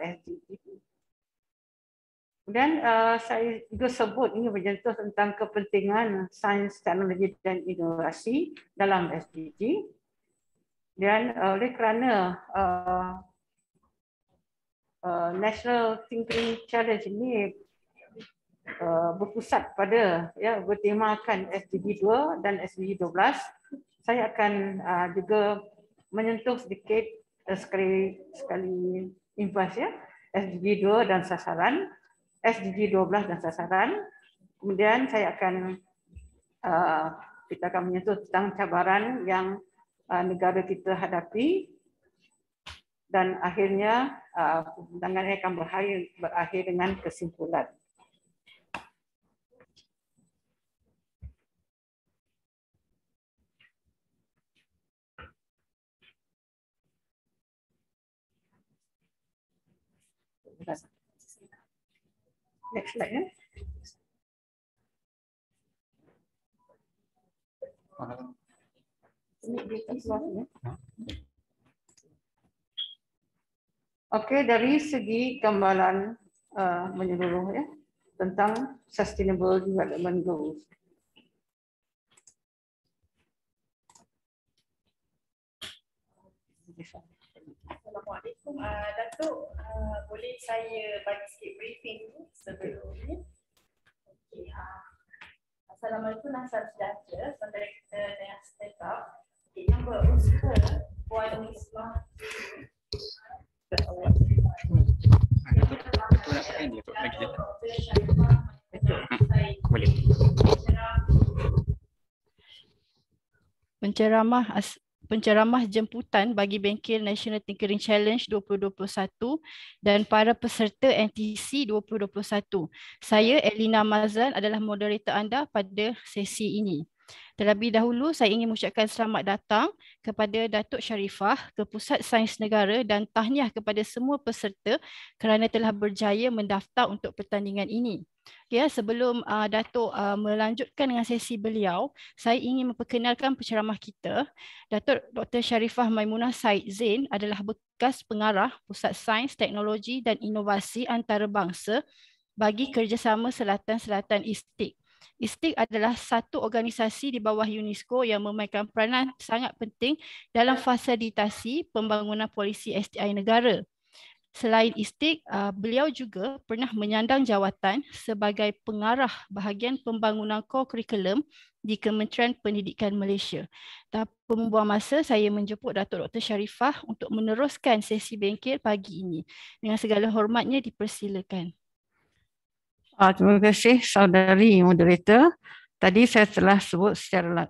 SDG. Kemudian saya juga sebut ini menyentuh tentang kepentingan sains, teknologi dan inovasi dalam SDG. Dan oleh kerana National Tinkering Challenge ini berpusat pada bertemakan SDG 2 dan SDG 12, saya akan juga menyentuh sedikit sekali imbas SDG 2 dan sasaran, SDG 12 dan sasaran. Kemudian saya akan kita akan menyentuh tentang cabaran yang negara kita hadapi, dan akhirnya perbincangan ini akan berakhir dengan kesimpulan. Next slide ya. Okey, dari segi gambaran menyeluruh ya tentang Sustainable Development Goals. Assalamualaikum, Datuk, boleh saya bagi sikit briefing sebelum ni? Okay, Assalamualaikum dan salam sejahtera. Saudara kita dengan step up, yang berusaha Puan Misbah. Penceramah jemputan bagi bengkel National Tinkering Challenge 2021 dan para peserta NTC 2021. Saya Elina Mazlan adalah moderator anda pada sesi ini. Terlebih dahulu saya ingin mengucapkan selamat datang kepada Datuk Sharifah ke Pusat Sains Negara dan tahniah kepada semua peserta kerana telah berjaya mendaftar untuk pertandingan ini. Ya, sebelum Datuk melanjutkan dengan sesi beliau, saya ingin memperkenalkan penceramah kita. Datuk Dr. Sharifah Maimunah Said Zain adalah bekas pengarah Pusat Sains, Teknologi dan Inovasi Antarabangsa bagi Kerjasama Selatan-Selatan ISTIK. ISTIK adalah satu organisasi di bawah UNESCO yang memainkan peranan sangat penting dalam fasilitasi pembangunan polisi SDI negara. Selain ISTIK, beliau juga pernah menyandang jawatan sebagai pengarah bahagian pembangunan core curriculum di Kementerian Pendidikan Malaysia. Tanpa membuang masa, saya menjemput Datuk Dr. Sharifah untuk meneruskan sesi bengkel pagi ini. Dengan segala hormatnya, dipersilakan. Terima kasih saudari moderator. Tadi saya telah sebut secara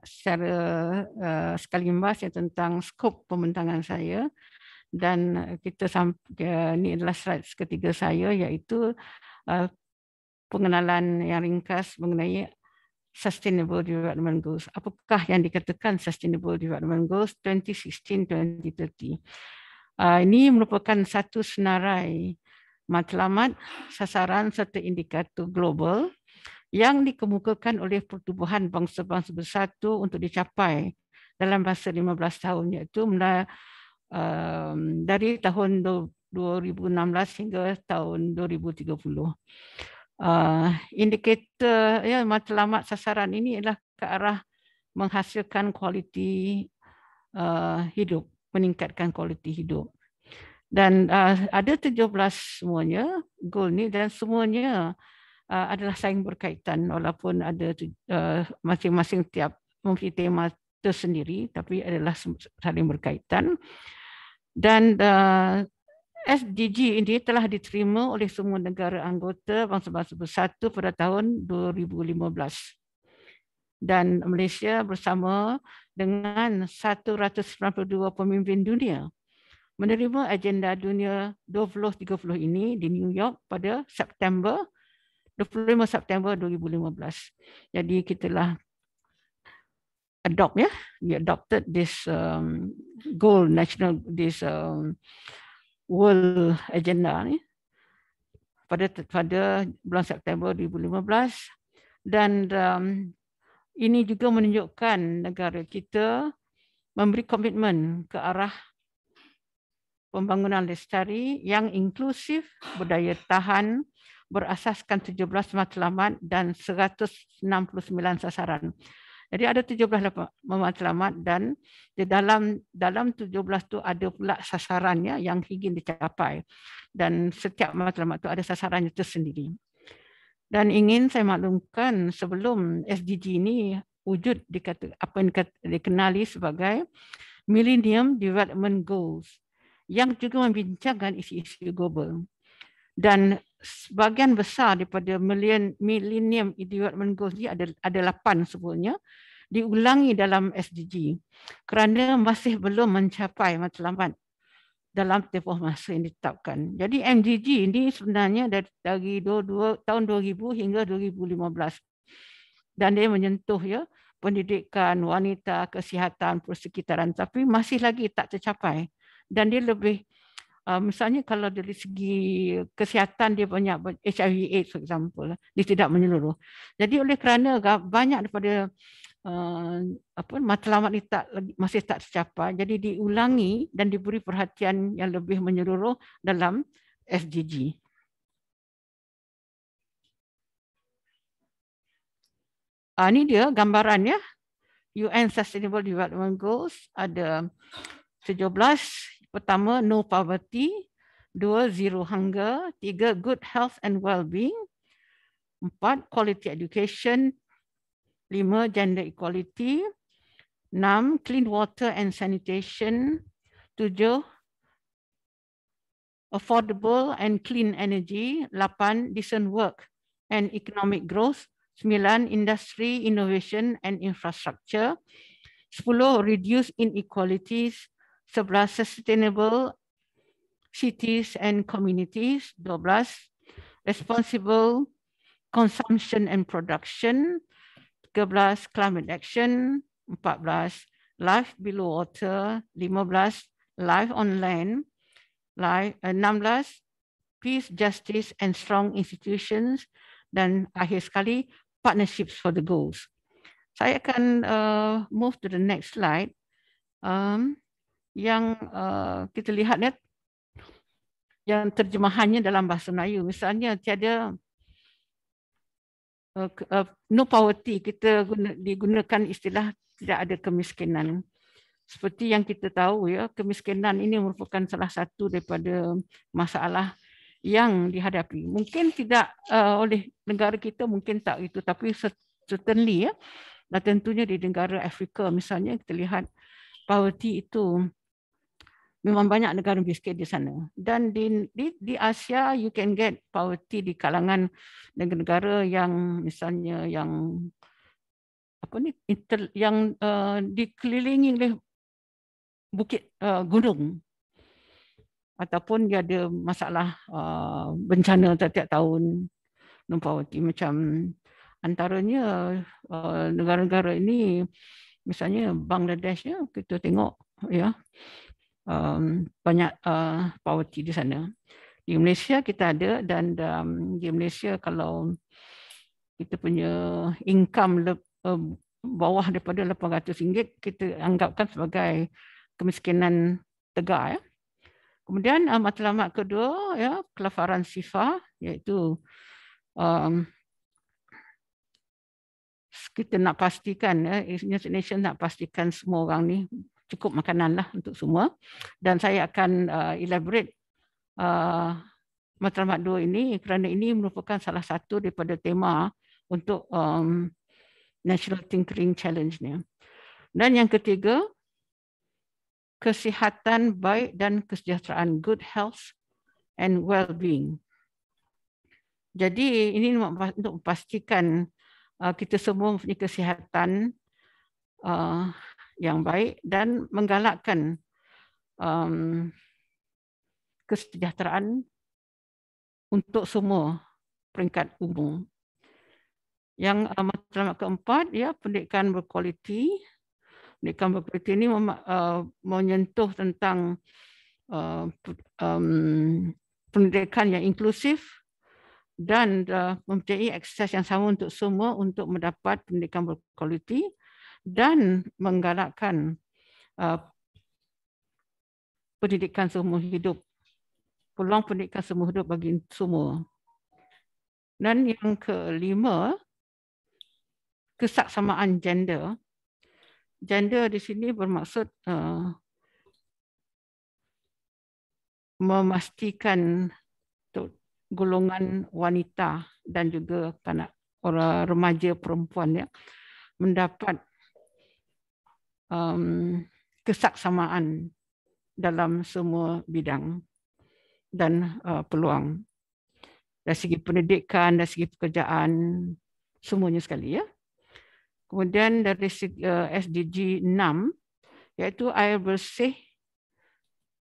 sekali imbas tentang skop pembentangan saya. Dan kita ini adalah slide ketiga saya, iaitu pengenalan yang ringkas mengenai Sustainable Development Goals. Apakah yang dikatakan Sustainable Development Goals 2016-2030? Ini merupakan satu senarai matlamat, sasaran serta indikator global yang dikemukakan oleh Pertubuhan Bangsa-Bangsa Bersatu untuk dicapai dalam masa 15 tahun, iaitu dari tahun 2016 hingga tahun 2030. Indikator matlamat sasaran ini adalah ke arah menghasilkan kualiti hidup, meningkatkan kualiti hidup. Dan ada 17 semuanya goal ni, dan semuanya adalah saling berkaitan walaupun ada masing-masing tiap mempunyai tema tersendiri, tapi adalah saling berkaitan. Dan SDG ini telah diterima oleh semua negara anggota Bangsa-Bangsa Bersatu pada tahun 2015. Dan Malaysia bersama dengan 192 pemimpin dunia menerima agenda dunia 2030 ini di New York pada 25 September 2015. Jadi kita telah we adopted this goal, this world agenda ni pada bulan September 2015, dan ini juga menunjukkan negara kita memberi komitmen ke arah pembangunan lestari yang inklusif, berdaya tahan, berasaskan 17 matlamat dan 169 sasaran. Jadi ada 17 matlamat dan di dalam 17 tu ada pula sasarannya yang ingin dicapai. Dan setiap matlamat tu ada sasarannya tersendiri. Dan ingin saya maklumkan sebelum SDG ini wujud apa yang dikenali sebagai Millennium Development Goals yang juga membincangkan isu-isu global. Dan sebahagian besar daripada Millennium Development Goals ini ada 8 sebenarnya diulangi dalam SDG kerana masih belum mencapai matlamat dalam tempoh masa yang ditetapkan. Jadi MDG ini sebenarnya dari tahun 2000 hingga 2015 dan dia menyentuh ya pendidikan, wanita, kesihatan, persekitaran, tapi masih lagi tak tercapai. Dan dia lebih misalnya kalau dari segi kesihatan dia banyak HIV/AIDS for example, dia tidak menyeluruh. Jadi oleh kerana banyak daripada matlamat ini masih tak tercapai, jadi diulangi dan diberi perhatian yang lebih menyeluruh dalam SDG. Ini dia gambarannya. UN Sustainable Development Goals ada 17. Pertama, no poverty. 2, zero hunger. 3, good health and well-being. 4, quality education. 5, gender equality. 6, clean water and sanitation. 7, affordable and clean energy. 8, decent work and economic growth. 9, industry, innovation and infrastructure. 10, reduce inequalities. 11, sustainable cities and communities. 12, responsible consumption and production. 13, climate action. 14, life below water. 15, life on land. 16, peace, justice and strong institutions. Dan akhir sekali, partnerships for the goals. Saya akan move to the next slide. Yang kita lihat ya, yang terjemahannya dalam bahasa Melayu. Misalnya tiada no poverty, kita digunakan istilah tidak ada kemiskinan. Seperti yang kita tahu ya, kemiskinan ini merupakan salah satu daripada masalah yang dihadapi. Mungkin tidak oleh negara kita, mungkin tak itu, tapi certainly ya, dan tentunya di negara Afrika misalnya kita lihat poverty itu memang banyak negara miskin di sana. Dan di Asia you can get poverty di kalangan negara-negara yang misalnya yang dikelilingi oleh bukit gunung ataupun dia ada masalah bencana setiap tahun, no poverty. Macam antaranya negara-negara ini misalnya Bangladesh ya, kita tengok ya banyak poverty di sana. Di Malaysia kita ada, dan di Malaysia kalau kita punya income bawah daripada RM800 kita anggapkan sebagai kemiskinan tegak ya. Kemudian matlamat kedua ya, kelaparan sifar, iaitu kita nak pastikan ya, United Nations nak pastikan semua orang ni cukup makanan lah untuk semua. Dan saya akan elaborate matlamat 2 ini kerana ini merupakan salah satu daripada tema untuk National Tinkering Challenge-nya. Dan yang ketiga, kesihatan baik dan kesejahteraan, good health and well-being. Jadi ini untuk memastikan kita semua mempunyai kesihatan yang baik dan menggalakkan kesejahteraan untuk semua peringkat umum. Yang matlamat keempat ya, pendidikan berkualiti. Pendidikan berkualiti ini menyentuh tentang pendidikan yang inklusif dan mempunyai akses yang sama untuk semua untuk mendapat pendidikan berkualiti dan menggalakkan pendidikan seumur hidup. Peluang pendidikan seumur hidup bagi semua. Dan yang kelima, kesaksamaan gender. Gender di sini bermaksud memastikan golongan wanita dan juga kanak orang remaja perempuan ya mendapat kesaksamaan dalam semua bidang dan peluang dari segi pendidikan, dari segi pekerjaan, semuanya sekali ya. Kemudian dari segi SDG 6 iaitu air bersih,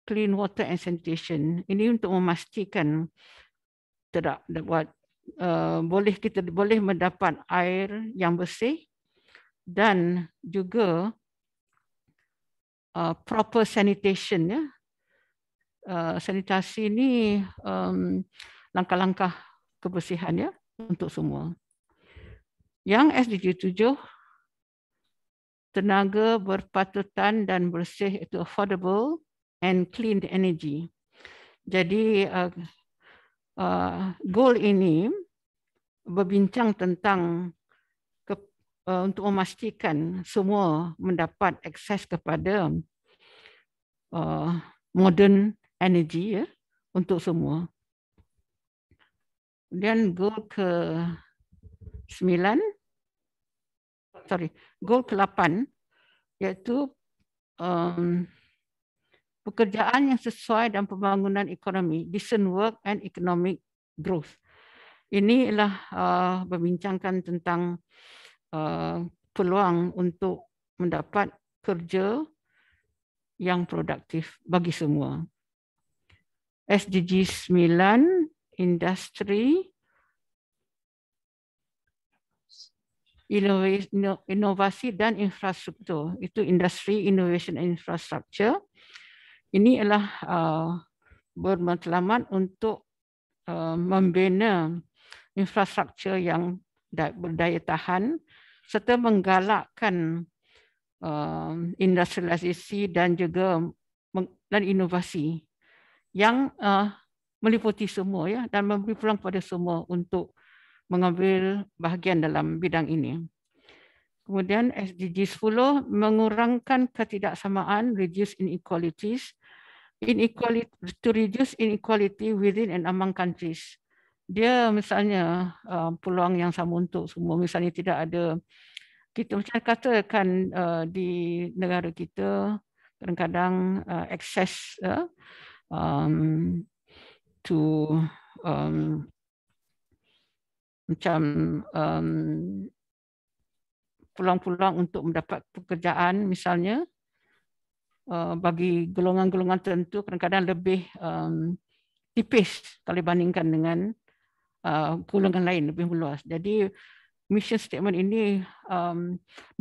clean water and sanitation. Ini untuk memastikan tidak dapat kita boleh mendapat air yang bersih dan juga proper sanitation ya. Sanitasi ini langkah-langkah kebersihan ya untuk semua. Yang SDG 7 tenaga berpatutan dan bersih itu affordable and clean energy. Jadi goal ini berbincang tentang untuk memastikan semua mendapat akses kepada modern energy ya untuk semua. Kemudian goal goal ke-8 iaitu pekerjaan yang sesuai dan pembangunan ekonomi, decent work and economic growth. Ini ialah berbincangkan tentang peluang untuk mendapat kerja yang produktif bagi semua. SDG 9, industri, inovasi dan infrastruktur. Itu industri, innovation and infrastructure. Ini adalah bermatlamat untuk membina infrastruktur yang berdaya tahan serta menggalakkan industrialisasi dan juga inovasi yang meliputi semua ya dan memberi peluang kepada semua untuk mengambil bahagian dalam bidang ini. Kemudian SDG 10 mengurangkan ketidaksamaan, reduce inequalities, to reduce inequality within and among countries. Dia misalnya peluang yang sama untuk semua. Misalnya tidak ada, kita macam katakan di negara kita kadang-kadang access to macam peluang-peluang untuk mendapat pekerjaan misalnya bagi golongan-golongan tertentu kadang-kadang lebih tipis kalau dibandingkan dengan golongan lain lebih meluas. Jadi mission statement ini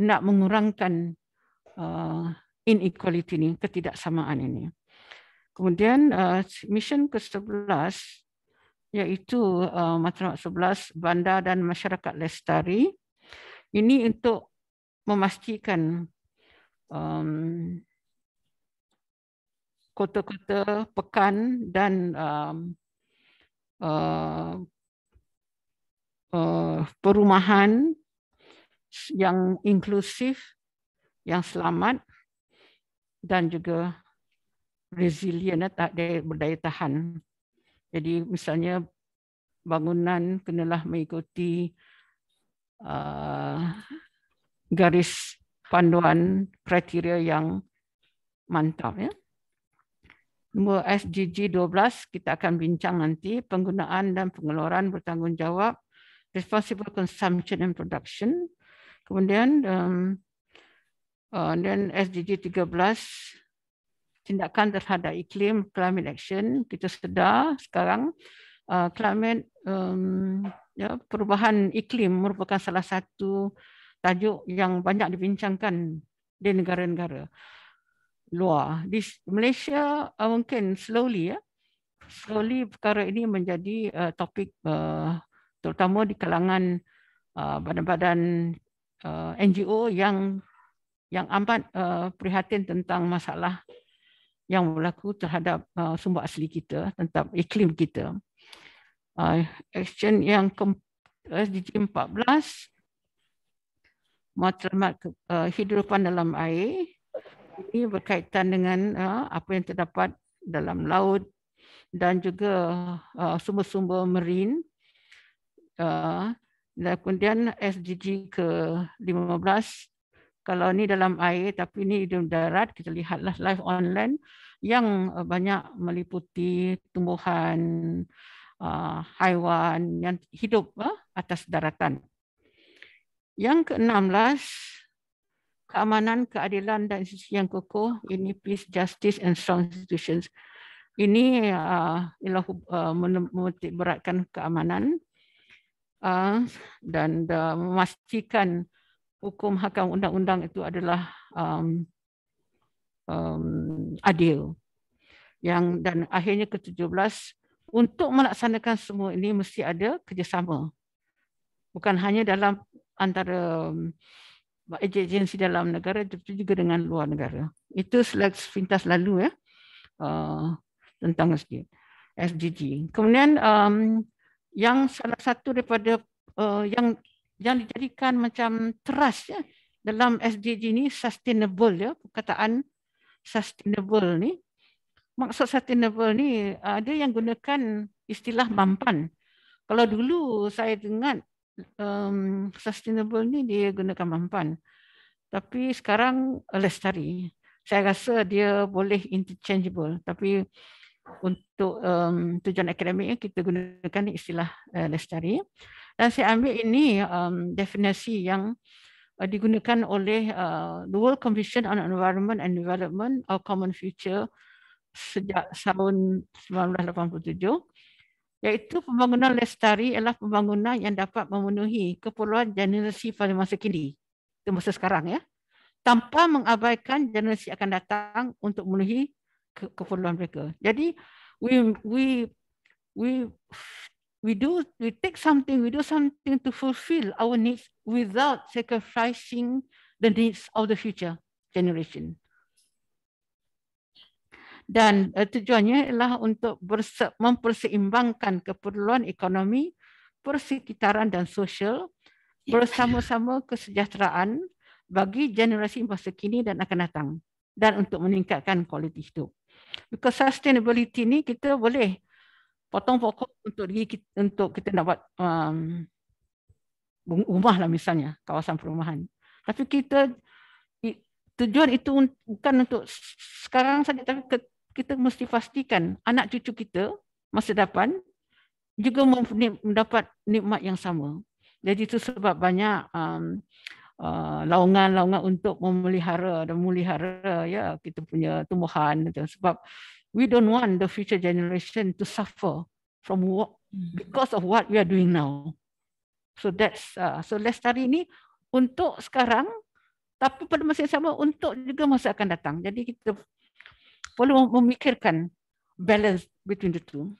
nak mengurangkan inequality ini, ketidaksamaan ini. Kemudian mission ke-11 iaitu matlamat 11 bandar dan masyarakat lestari. Ini untuk memastikan kota-kota pekan dan perumahan yang inklusif, yang selamat dan juga resilient, berdaya tahan. Jadi misalnya bangunan kenalah mengikuti garis panduan kriteria yang mantap ya. Nombor SDG 12 kita akan bincang nanti, penggunaan dan pengeluaran bertanggungjawab, responsible consumption and production. Kemudian dan SDG 13 tindakan terhadap iklim, climate action. Kita sedar sekarang climate perubahan iklim merupakan salah satu tajuk yang banyak dibincangkan di negara-negara luar. Di Malaysia mungkin slowly perkara ini menjadi topik terutama di kalangan badan-badan NGO yang amat prihatin tentang masalah yang berlaku terhadap sumber asli kita, tentang iklim kita. Action yang SDG 14, matlamat kehidupan dalam air, ini berkaitan dengan apa yang terdapat dalam laut dan juga sumber-sumber marine. Dan kemudian SDG ke-15, kalau ini dalam air tapi ini di darat, kita lihatlah life on land yang banyak meliputi tumbuhan, haiwan yang hidup atas daratan. Yang ke-16, keamanan, keadilan dan institusi yang kokoh, ini peace, justice and strong institutions. Ini ialah menitik beratkan keamanan dan memastikan hukum, hakam, undang-undang itu adalah adil. Dan akhirnya ke-17, untuk melaksanakan semua ini mesti ada kerjasama. Bukan hanya dalam antara agensi dalam negara, tapi juga dengan luar negara. Itu sepintas lalu tentang SDG. Kemudian yang salah satu daripada yang dijadikan macam teras dalam SDG ini sustainable, perkataan sustainable ni. Maksud sustainable ni ada yang gunakan istilah mampan. Kalau dulu saya dengar sustainable ni dia gunakan mampan. Tapi sekarang lestari. Saya rasa dia boleh interchangeable. Tapi untuk tujuan akademik kita gunakan istilah lestari. Dan saya ambil ini definisi yang digunakan oleh the World Convention on Environment and Development, Our Common Future, sejak tahun 1987. Iaitu pembangunan lestari adalah pembangunan yang dapat memenuhi keperluan generasi pada masa kini, itu masa sekarang tanpa mengabaikan generasi akan datang untuk memenuhi keperluan mereka. Jadi we do something to fulfill our needs without sacrificing the needs of the future generation. Dan tujuannya ialah untuk memperseimbangkan keperluan ekonomi, persekitaran dan sosial bersama-sama kesejahteraan bagi generasi masa kini dan akan datang, dan untuk meningkatkan kualiti hidup. Because sustainability ni kita boleh potong pokok untuk kita nak buat rumah lah misalnya, kawasan perumahan. Tapi tujuan itu bukan untuk sekarang saja, tapi kita mesti pastikan anak cucu kita masa depan juga mendapat nikmat yang sama. Jadi itu sebab banyak laungan-laungan untuk memelihara kita punya tumbuhan. Sebab we don't want the future generation to suffer from because of what we are doing now. So lestari ini untuk sekarang, tapi pada masa yang sama untuk juga masa akan datang. Jadi kita perlu memikirkan balance between the two.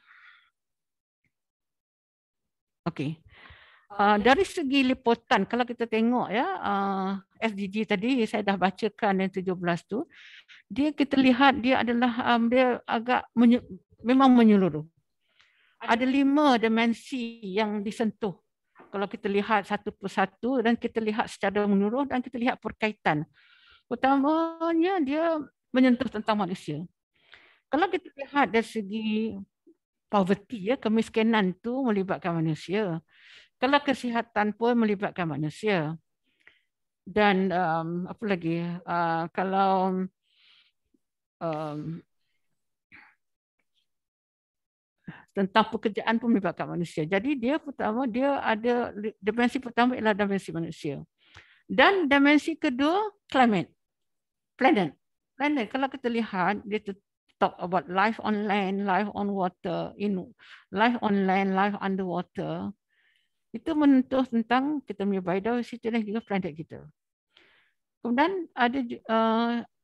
Okay. Dari segi liputan, kalau kita tengok SDG tadi saya dah bacakan yang 17 tu, kita lihat dia adalah dia agak memang menyeluruh. Ada 5 dimensi yang disentuh. Kalau kita lihat satu persatu dan kita lihat secara menyeluruh dan kita lihat perkaitan. Pertamanya dia menyentuh tentang manusia. Kalau kita lihat dari segi poverty, kemiskinan itu melibatkan manusia. Kalau kesihatan pun melibatkan manusia. Dan apa lagi? Kalau tentang pekerjaan pun melibatkan manusia. Jadi dia ada dimensi pertama ialah dimensi manusia. Dan dimensi kedua planet. Kalau kita lihat dia talk about life on land, life on water, life on land, life underwater. Itu menentukan tentang kita punya biodiversity dan juga planet kita. Kemudian ada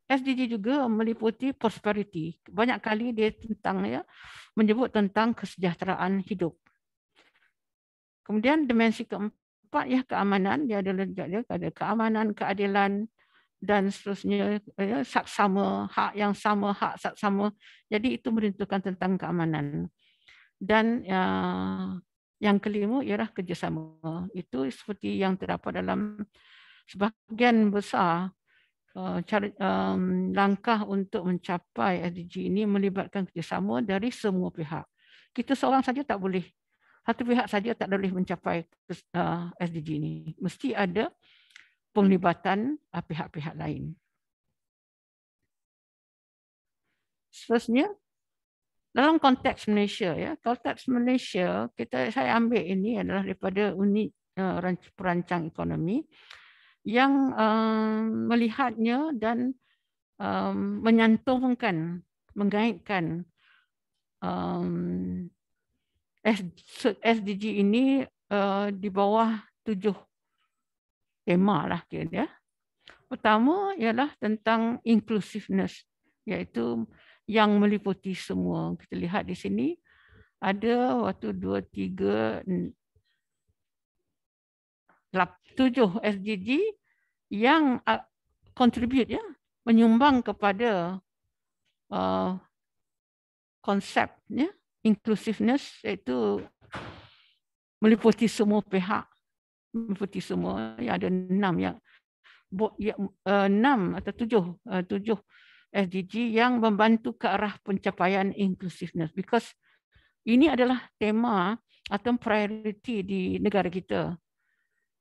SDG juga meliputi prosperity. Banyak kali dia menyebut tentang kesejahteraan hidup. Kemudian dimensi keempat keamanan, dia ada keamanan, keadilan dan seterusnya, saksama, hak yang sama, hak saksama. Jadi itu menentukan tentang keamanan. Dan yang kelima ialah kerjasama. Itu seperti yang terdapat dalam sebahagian besar langkah untuk mencapai SDG ini melibatkan kerjasama dari semua pihak. Kita seorang saja tak boleh, satu pihak saja tak boleh mencapai SDG ini. Mesti ada penglibatan pihak-pihak lain. Seterusnya, dalam konteks Malaysia, konteks Malaysia, saya ambil ini adalah daripada unit perancang ekonomi yang melihatnya dan menyantumkan, mengaitkan SDG ini di bawah 7 tema lah kira. Pertama ialah tentang inclusiveness, iaitu yang meliputi semua. Kita lihat di sini ada 1, 2, 3, 7 SDG yang contribute, menyumbang kepada konsep inclusiveness, iaitu meliputi semua pihak, meliputi semua. Ada 6 atau 7 SDG yang membantu ke arah pencapaian inclusiveness, because ini adalah tema atau priority di negara kita.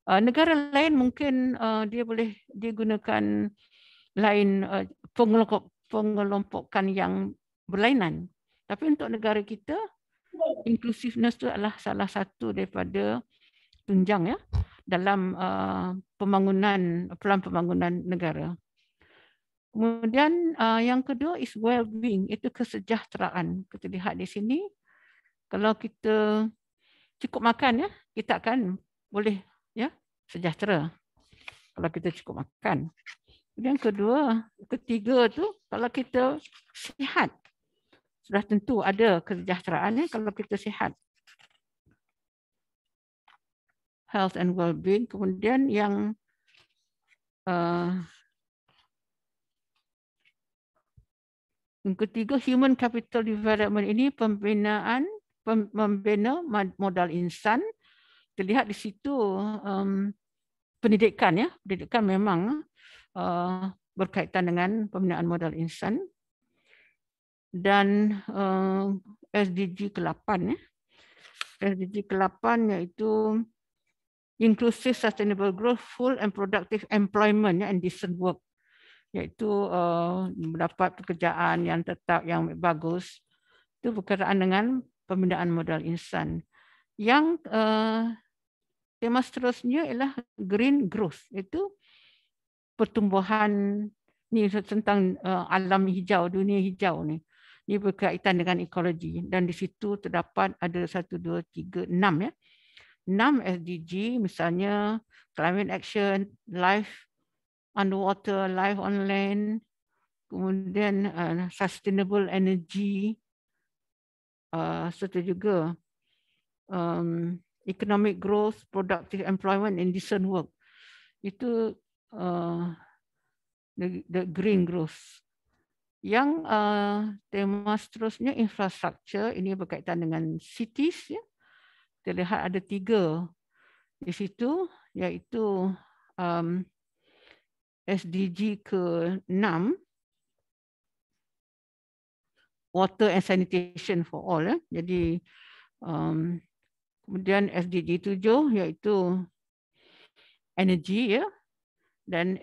Negara lain mungkin dia boleh digunakan lain pengelompokan yang berlainan. Tapi untuk negara kita, inclusiveness itu adalah salah satu daripada tunjang dalam pelan pembangunan negara. Kemudian yang kedua is well-being, itu kesejahteraan. Kita lihat di sini, kalau kita cukup makan, kita akan boleh sejahtera. Kalau kita cukup makan. Kemudian ketiga tu, kalau kita sihat, sudah tentu ada kesejahteraan kalau kita sihat. Health and well-being. Kemudian yang ketiga, human capital development, ini membina modal insan. Kita lihat di situ pendidikan, pendidikan memang berkaitan dengan pembinaan modal insan. Dan SDG ke-8, SDG ke-8 iaitu inclusive sustainable growth, full and productive employment and decent work, iaitu mendapat pekerjaan yang tetap, yang bagus. Itu berkaitan dengan pembinaan modal insan. Yang tema seterusnya ialah green growth, iaitu pertumbuhan ni tentang alam hijau, dunia hijau ni. Ini berkaitan dengan ekologi, dan di situ terdapat ada 1, 2, 3, 6 6 SDG, misalnya climate action, life underwater, life on land, kemudian sustainable energy, serta juga economic growth, productive employment and decent work. Itu the green growth. Yang tema seterusnya infrastructure, ini berkaitan dengan cities. Kita lihat ada 3 di situ, iaitu SDG ke-6, water and sanitation for all. Jadi kemudian SDG 7 iaitu energy, dan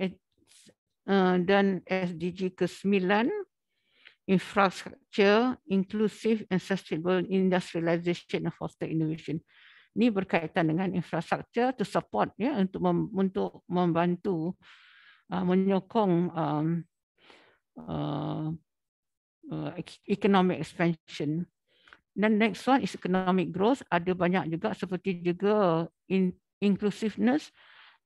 SDG ke-9 infrastructure, inclusive and sustainable industrialization and foster innovation. Ini berkaitan dengan infrastruktur to support, untuk membantu menyokong economic expansion. Dan next one is economic growth. Ada banyak juga, seperti juga inclusiveness,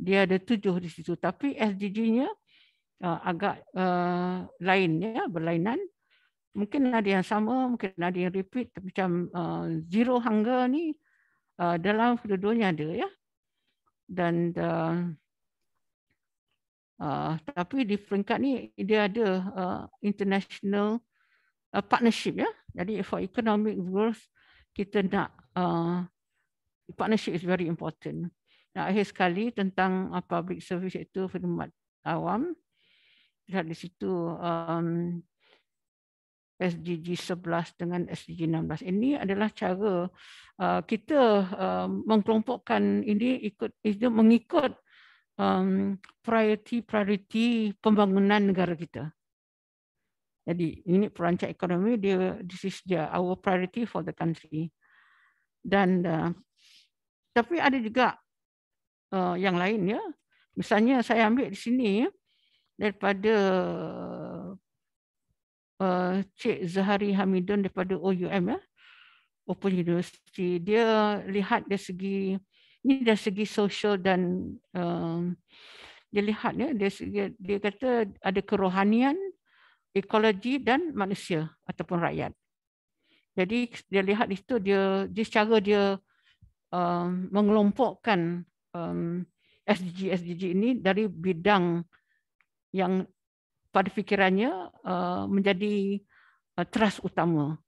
dia ada 7 di situ. Tapi SDG-nya agak lain, berlainan. Mungkin ada yang sama, mungkin ada yang repeat, tapi macam zero hunger ni dalam kedua-duanya ada, Dan Tapi di peringkat ni dia ada international partnership ya. Jadi for economic growth kita nak partnership is very important. Nah, akhir sekali tentang public service itu khidmat awam. Lihat di situ SDG 11 dengan SDG 16. Ini adalah cara kita mengkelompokkan ini mengikut priority pembangunan negara kita. Jadi ini perancang ekonomi this is our priority for the country. Dan tapi ada juga yang lain ya. Misalnya saya ambil di sini daripada Cik Zahari Hamidun daripada OUM ya, Open University. Dia lihat dari segi sosial dan dia lihat ya, dia kata ada kerohanian, ekologi dan manusia ataupun rakyat. Jadi dia lihat di situ dia secara dia mengelompokkan SDG ini dari bidang yang pada fikirannya menjadi trust utama.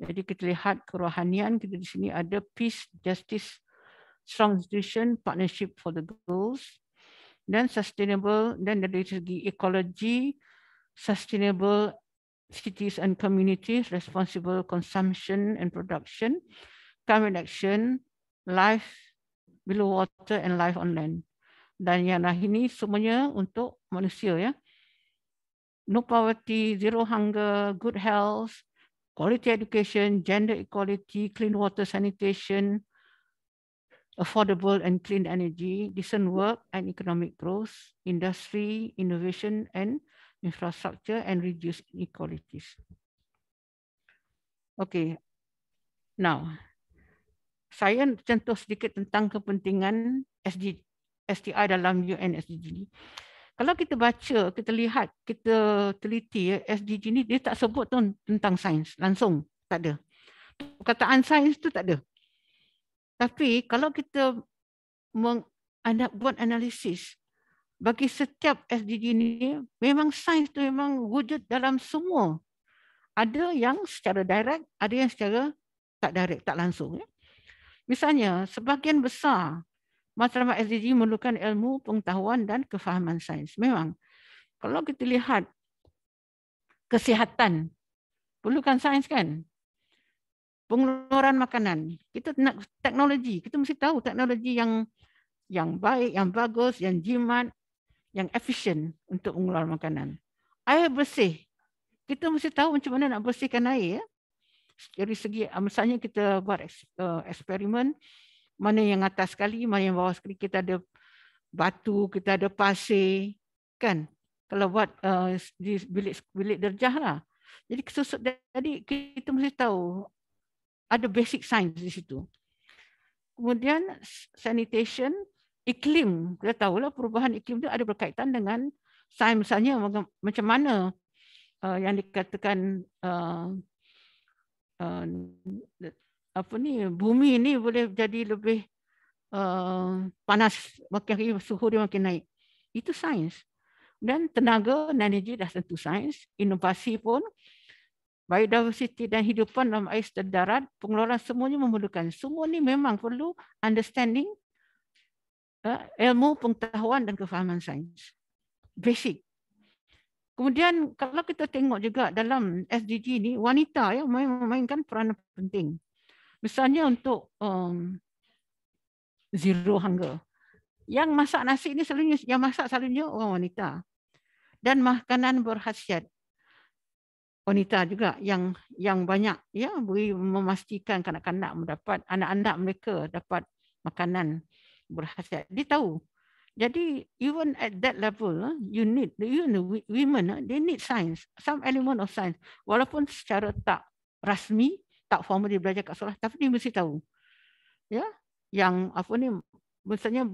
Jadi kita lihat kerohanian, kita di sini ada peace, justice, strong institution, partnership for the goals, dan sustainable, dan dari segi ekologi, sustainable cities and communities, responsible consumption and production, climate action, life below water and life on land. Dan yang ini semuanya untuk manusia ya. No poverty, zero hunger, good health, quality education, gender equality, clean water sanitation, affordable and clean energy, decent work and economic growth, industry, innovation and infrastructure, and reduce inequalities. Okay, now saya contoh sedikit tentang kepentingan SDI dalam UN SDG. Kalau kita baca, kita lihat, kita teliti SDG ni, dia tak sebut tentang sains langsung, tak ada. Perkataan sains tu tak ada. Tapi kalau kita buat analisis, bagi setiap SDG ni, memang sains tu memang wujud dalam semua. Ada yang secara direct, ada yang secara tak direct, tak langsung. Ya. Misalnya, sebahagian besar matlamat SDG memerlukan ilmu, pengetahuan dan kefahaman sains. Memang, kalau kita lihat kesihatan, perlukan sains kan? Pengeluaran makanan, kita nak teknologi, kita mesti tahu teknologi yang baik, yang bagus, yang jimat, yang efisien untuk pengeluaran makanan. Air bersih, kita mesti tahu macam mana nak bersihkan air. Ya? Dari segi, misalnya kita buat eksperimen, mana yang atas sekali, mana yang bawah sekali, kita ada batu, kita ada pasir, kan? Kalau buat di bilik derjah lah. Jadi kita mesti tahu ada basic science di situ. Kemudian sanitation, iklim, kita tahulah perubahan iklim itu ada berkaitan dengan sains, misalnya macam mana yang dikatakan bumi ini boleh jadi lebih panas, makin suhu dia makin naik. Itu sains. Dan tenaga dan energi dah tentu sains. Inovasi pun, biodiversity dan hidupan dalam air darat, pengeluaran semuanya memerlukan. Semua ni memang perlu understanding, ilmu, pengetahuan dan kefahaman sains. Basic. Kemudian kalau kita tengok juga dalam SDG ni, wanita ya memainkan peranan penting. Misalnya untuk zero hunger. Yang masak nasi ini selalunya orang wanita. Dan makanan berkhasiat. Wanita juga yang banyak ya memastikan kanak-kanak mendapat, anak-anak mereka dapat makanan berkhasiat. Dia tahu. Jadi even at that level, women they need science, some element of science. Walaupun secara tak rasmi, tak formal dia belajar kat sekolah, tapi dia mesti tahu. Ya, yang misalnya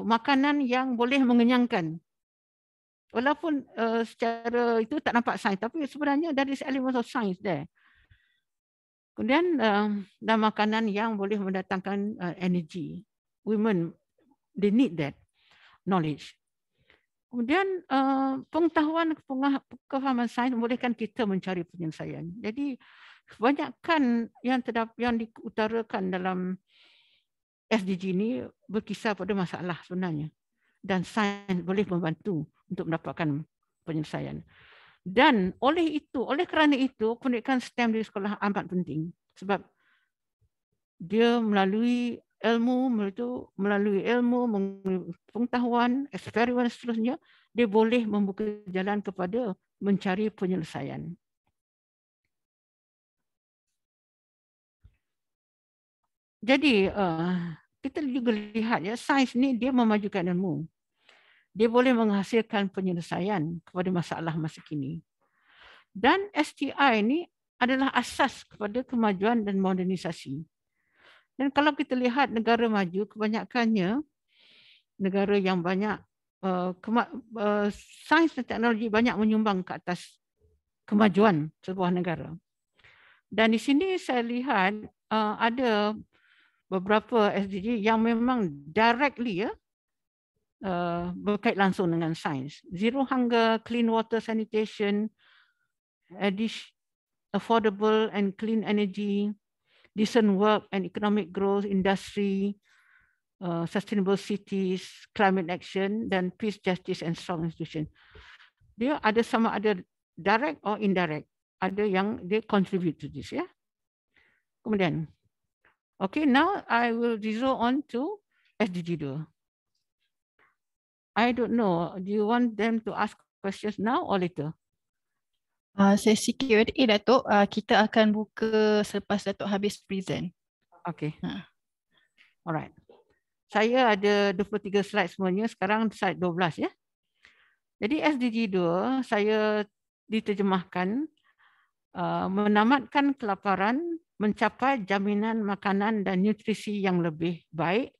makanan yang boleh mengenyangkan. Walaupun secara itu tak nampak sains, tapi sebenarnya there is element of science there. Kemudian dan makanan yang boleh mendatangkan energi. Women, they need that knowledge. Kemudian pengetahuan kefahaman sains membolehkan kita mencari penyelesaian. Jadi kebanyakan yang diutarakan dalam SDG ini berkisar pada masalah sebenarnya. Dan sains boleh membantu untuk mendapatkan penyelesaian. Dan oleh kerana itu, pendidikan STEM di sekolah amat penting. Sebab dia melalui ilmu, melalui pengetahuan, eksperimen seterusnya, dia boleh membuka jalan kepada mencari penyelesaian. Jadi kita juga lihat ya, sains ni dia memajukan ilmu. Dia boleh menghasilkan penyelesaian kepada masalah masa kini. Dan STI ini adalah asas kepada kemajuan dan modernisasi. Dan kalau kita lihat negara maju, kebanyakannya negara yang banyak sains dan teknologi banyak menyumbang ke atas kemajuan sebuah negara. Dan di sini saya lihat ada beberapa SDG yang memang directly berkait langsung dengan sains. Zero hunger, clean water sanitation, affordable and clean energy, decent work and economic growth, industry, sustainable cities, climate action, dan peace, justice and strong institution. Dia ada sama ada direct or indirect. Ada yang dia contribute to this, ya. Kemudian, okay, now I will zero on to SDG 2. I don't know, do you want them to ask questions now or later? Sesi Q&A, Datuk, kita akan buka selepas Datuk habis present. Okay. Alright. Saya ada 23 slide semuanya, sekarang slide 12 ya. Jadi SDG 2 saya diterjemahkan menamatkan kelaparan, mencapai jaminan makanan dan nutrisi yang lebih baik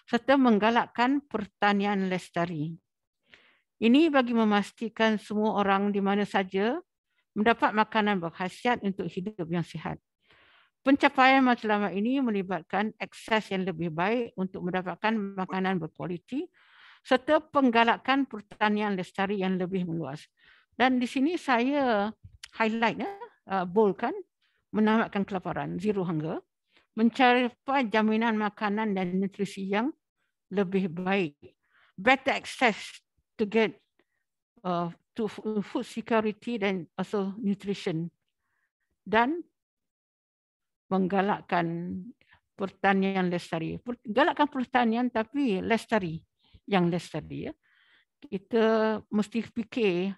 serta menggalakkan pertanian lestari. Ini bagi memastikan semua orang di mana saja mendapat makanan berkhasiat untuk hidup yang sihat. Pencapaian matlamat ini melibatkan akses yang lebih baik untuk mendapatkan makanan berkualiti serta penggalakan pertanian lestari yang lebih meluas. Dan di sini saya highlight, boldkan, menamatkan kelaparan, zero hunger, mencapai jaminan makanan dan nutrisi yang lebih baik, better access to get to food security dan also nutrition, dan menggalakkan pertanian lestari. Galakkan pertanian tapi lestari, yang lestari. Ya. Kita mesti fikir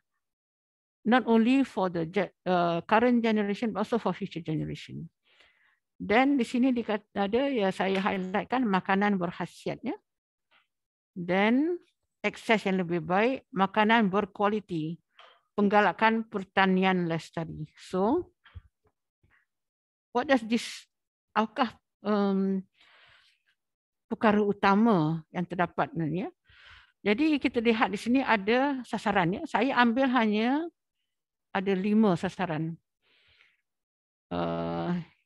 not only for the current generation but also for future generation. Dan di sini ada ya saya highlightkan makanan berkhasiat, ya. Dan akses yang lebih baik, makanan berkualiti, penggalakan pertanian lestari. So, what does this, apakah perkara utama yang terdapat ni, ya? Jadi kita lihat di sini ada sasaran, ya. Saya ambil hanya ada 5 sasaran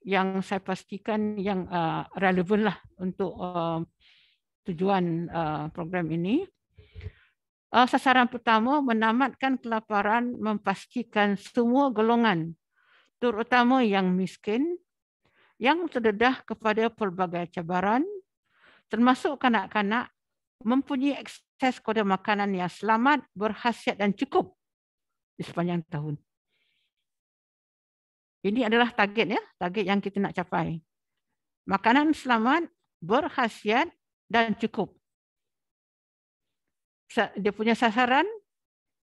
yang saya pastikan yang relevan lah untuk tujuan program ini. Sasaran pertama, menamatkan kelaparan, memastikan semua golongan, terutama yang miskin, yang terdedah kepada pelbagai cabaran, termasuk kanak-kanak, mempunyai akses kepada makanan yang selamat, berkhasiat dan cukup di sepanjang tahun. Ini adalah target, ya, target yang kita nak capai. Makanan selamat, berkhasiat dan cukup. Dia punya sasaran,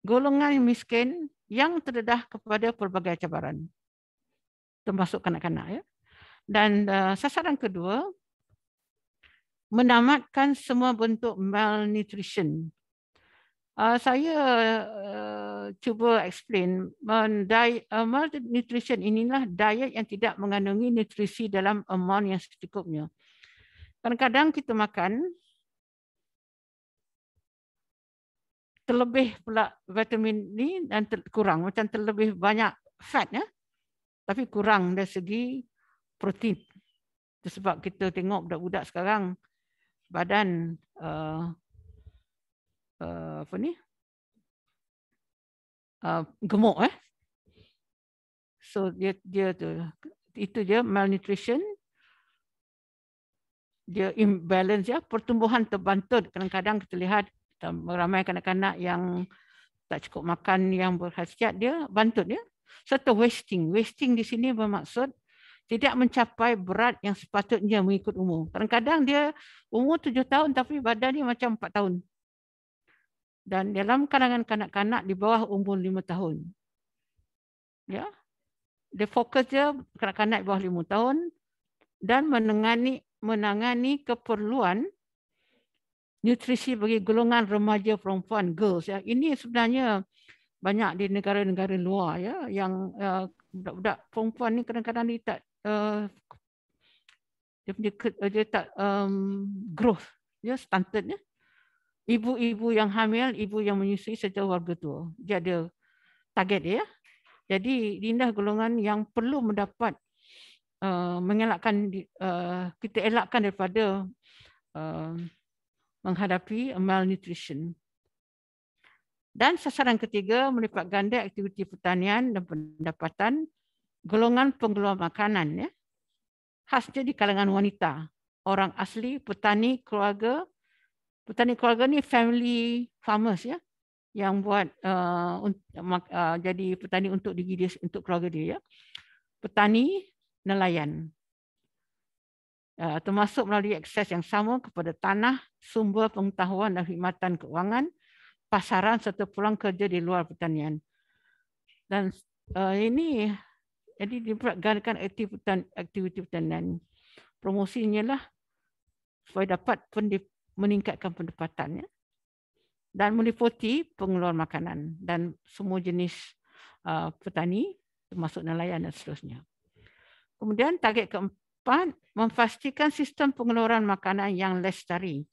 golongan miskin yang terdedah kepada pelbagai cabaran, termasuk kanak-kanak, ya. Dan sasaran kedua, menamatkan semua bentuk malnutrition. Saya cuba explain, malnutrition inilah diet yang tidak mengandungi nutrisi dalam amount yang secukupnya. Kadang-kadang kita makan terlebih pula vitamin ni dan kurang, macam terlebih banyak fat, ya, tapi kurang dari segi protein. Itu sebab kita tengok budak-budak sekarang badan gemuk. So dia itu dia malnutrition, dia imbalance ya, pertumbuhan terbantut. Kadang-kadang kita lihat ramai kanak-kanak yang tak cukup makan yang berkhasiat, dia bantut ya. Serta wasting. Wasting di sini bermaksud tidak mencapai berat yang sepatutnya mengikut umur. Kadang-kadang dia umur 7 tahun tapi badan dia macam 4 tahun. Dan dalam kalangan kanak-kanak di bawah umur 5 tahun. Ya. Dia fokus dia kanak-kanak di bawah 5 tahun dan menangani keperluan nutrisi bagi golongan remaja perempuan, girls ya. Ini sebenarnya banyak di negara-negara luar ya, yang budak-budak perempuan ni kadang-kadang dia tak dia tak growth, dia stunted ya. Ibu-ibu yang hamil, ibu yang menyusui serta warga tua. Dia ada target dia. Jadi inilah golongan yang perlu mendapat mengelakkan kita elakkan daripada menghadapi malnutrition. Dan sasaran ketiga melipat ganda aktiviti pertanian dan pendapatan golongan pengeluar makanan ya. Khasnya di kalangan wanita, orang asli, petani keluarga. Petani keluarga ni family farmers ya, yang buat jadi petani untuk diri dia, untuk keluarga dia ya. Petani, nelayan. Termasuk melalui akses yang sama kepada tanah, sumber pengetahuan dan khidmatan keuangan, pasaran serta peluang kerja di luar pertanian. Dan ini jadi diperagakan aktiviti pertanian. Promosinya lah supaya dapat meningkatkan pendapatannya dan meliputi pengeluar makanan dan semua jenis petani termasuk nelayan dan seterusnya. Kemudian target keempat, memastikan sistem pengeluaran makanan yang lestari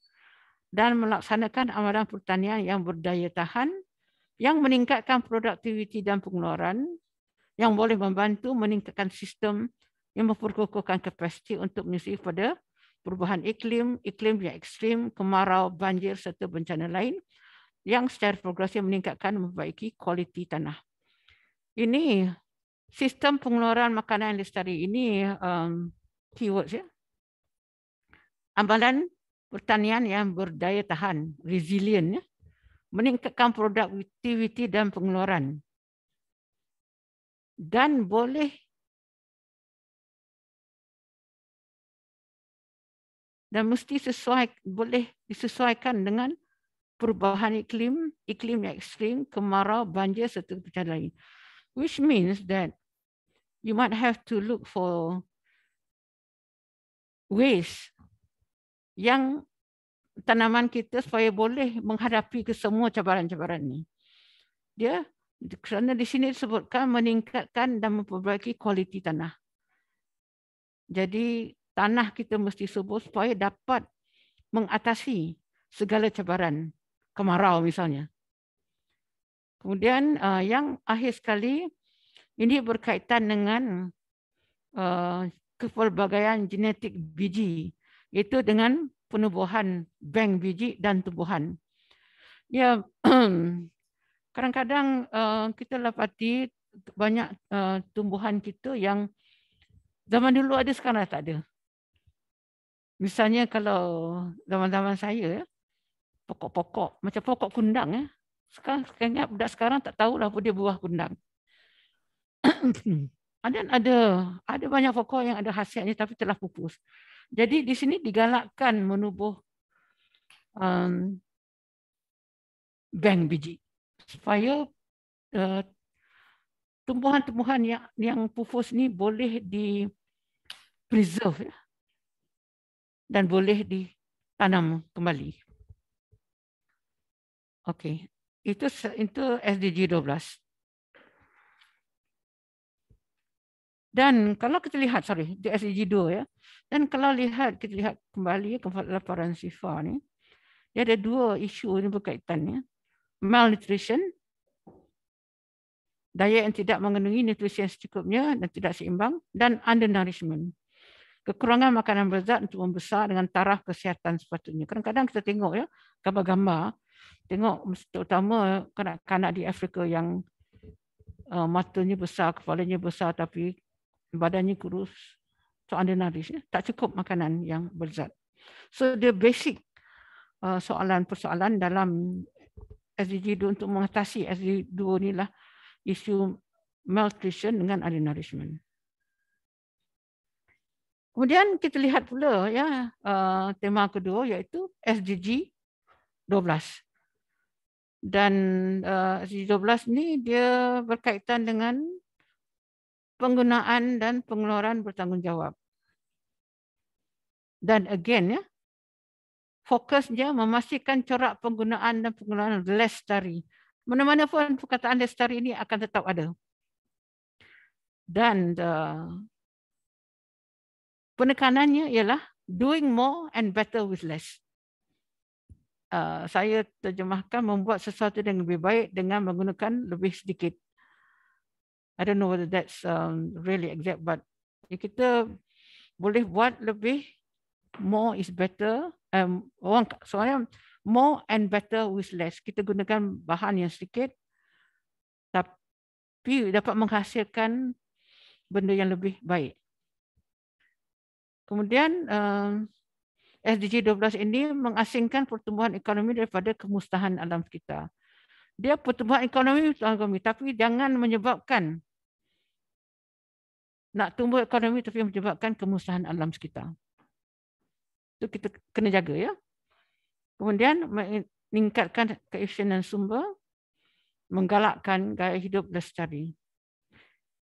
dan melaksanakan amalan pertanian yang berdaya tahan yang meningkatkan produktiviti dan pengeluaran yang boleh membantu meningkatkan sistem yang memperkukuhkan kapasiti untuk menyusui pada perubahan iklim, iklim yang ekstrim, kemarau, banjir serta bencana lain yang secara progresif meningkatkan dan memperbaiki kualiti tanah. Ini sistem pengeluaran makanan lestari ini keywords ya. Amalan pertanian yang berdaya tahan, resilient ya, meningkatkan produktiviti dan pengeluaran. Dan boleh dan mesti boleh disesuaikan dengan perubahan iklim, iklim yang ekstrim, kemarau, banjir serta bencana lain. Which means that you might have to look for ways yang tanaman kita supaya boleh menghadapi ke semua cabaran-cabaran ini. Dia kerana di sini disebutkan meningkatkan dan memperbaiki kualiti tanah. Jadi tanah kita mesti subur supaya dapat mengatasi segala cabaran, kemarau misalnya. Kemudian yang akhir sekali, ini berkaitan dengan kepelbagaian genetik biji, iaitu dengan penubuhan bank biji dan tumbuhan. Ya, kadang-kadang kita dapati banyak tumbuhan kita yang zaman dulu ada, sekarang tak ada. Misalnya kalau zaman-zaman saya, pokok-pokok macam pokok kundang ya. Sekarang ingat budak sekarang tak tahulah apa dia buah kundang. ada banyak pokok yang ada khasiatnya tapi telah pupus. Jadi di sini digalakkan menubuh bank biji supaya tumbuhan-tumbuhan yang pupus ni boleh di preserve ya, dan boleh ditanam kembali. Okey, itu SDG 12. Dan kalau kita lihat, di SDG 2 ya. Dan kalau kita lihat kembali ke laporan SIFA ni, dia ada dua isu ini berkaitannya. Malnutrition, daya yang tidak mengandungi nutrisi yang secukupnya dan tidak seimbang, dan undernourishment, kekurangan makanan berzat untuk membesar dengan taraf kesihatan sepatutnya. Kadang-kadang kita tengok ya gambar-gambar, tengok terutama kanak-kanak di Afrika yang matanya besar, kepalanya besar tapi badannya kurus. So undernourished, tak cukup makanan yang berzat. So the basic soalan-persoalan dalam SDG 2 untuk mengatasi SDG 2 ni lah isu malnutrition dengan undernourishment. Kemudian kita lihat pula ya tema kedua iaitu SDG 12. Dan SDG 12 ni dia berkaitan dengan penggunaan dan pengeluaran bertanggungjawab. Dan again ya, fokusnya memastikan corak penggunaan dan pengeluaran lestari. Mana-mana pun perkataan lestari ini akan tetap ada. Dan penekanannya ialah doing more and better with less. Saya terjemahkan membuat sesuatu yang lebih baik dengan menggunakan lebih sedikit. I don't know whether that's really exact, but kita boleh buat lebih, more is better. Soalnya more and better with less. Kita gunakan bahan yang sedikit, tapi dapat menghasilkan benda yang lebih baik. Kemudian SDG 12 ini mengasingkan pertumbuhan ekonomi daripada kemusnahan alam sekitar. Dia pertumbuhan ekonomi, tapi jangan menyebabkan nak tumbuh ekonomi tapi menyebabkan kemusnahan alam sekitar. Itu kita kena jaga ya. Kemudian meningkatkan keefisienan sumber, menggalakkan gaya hidup lestari.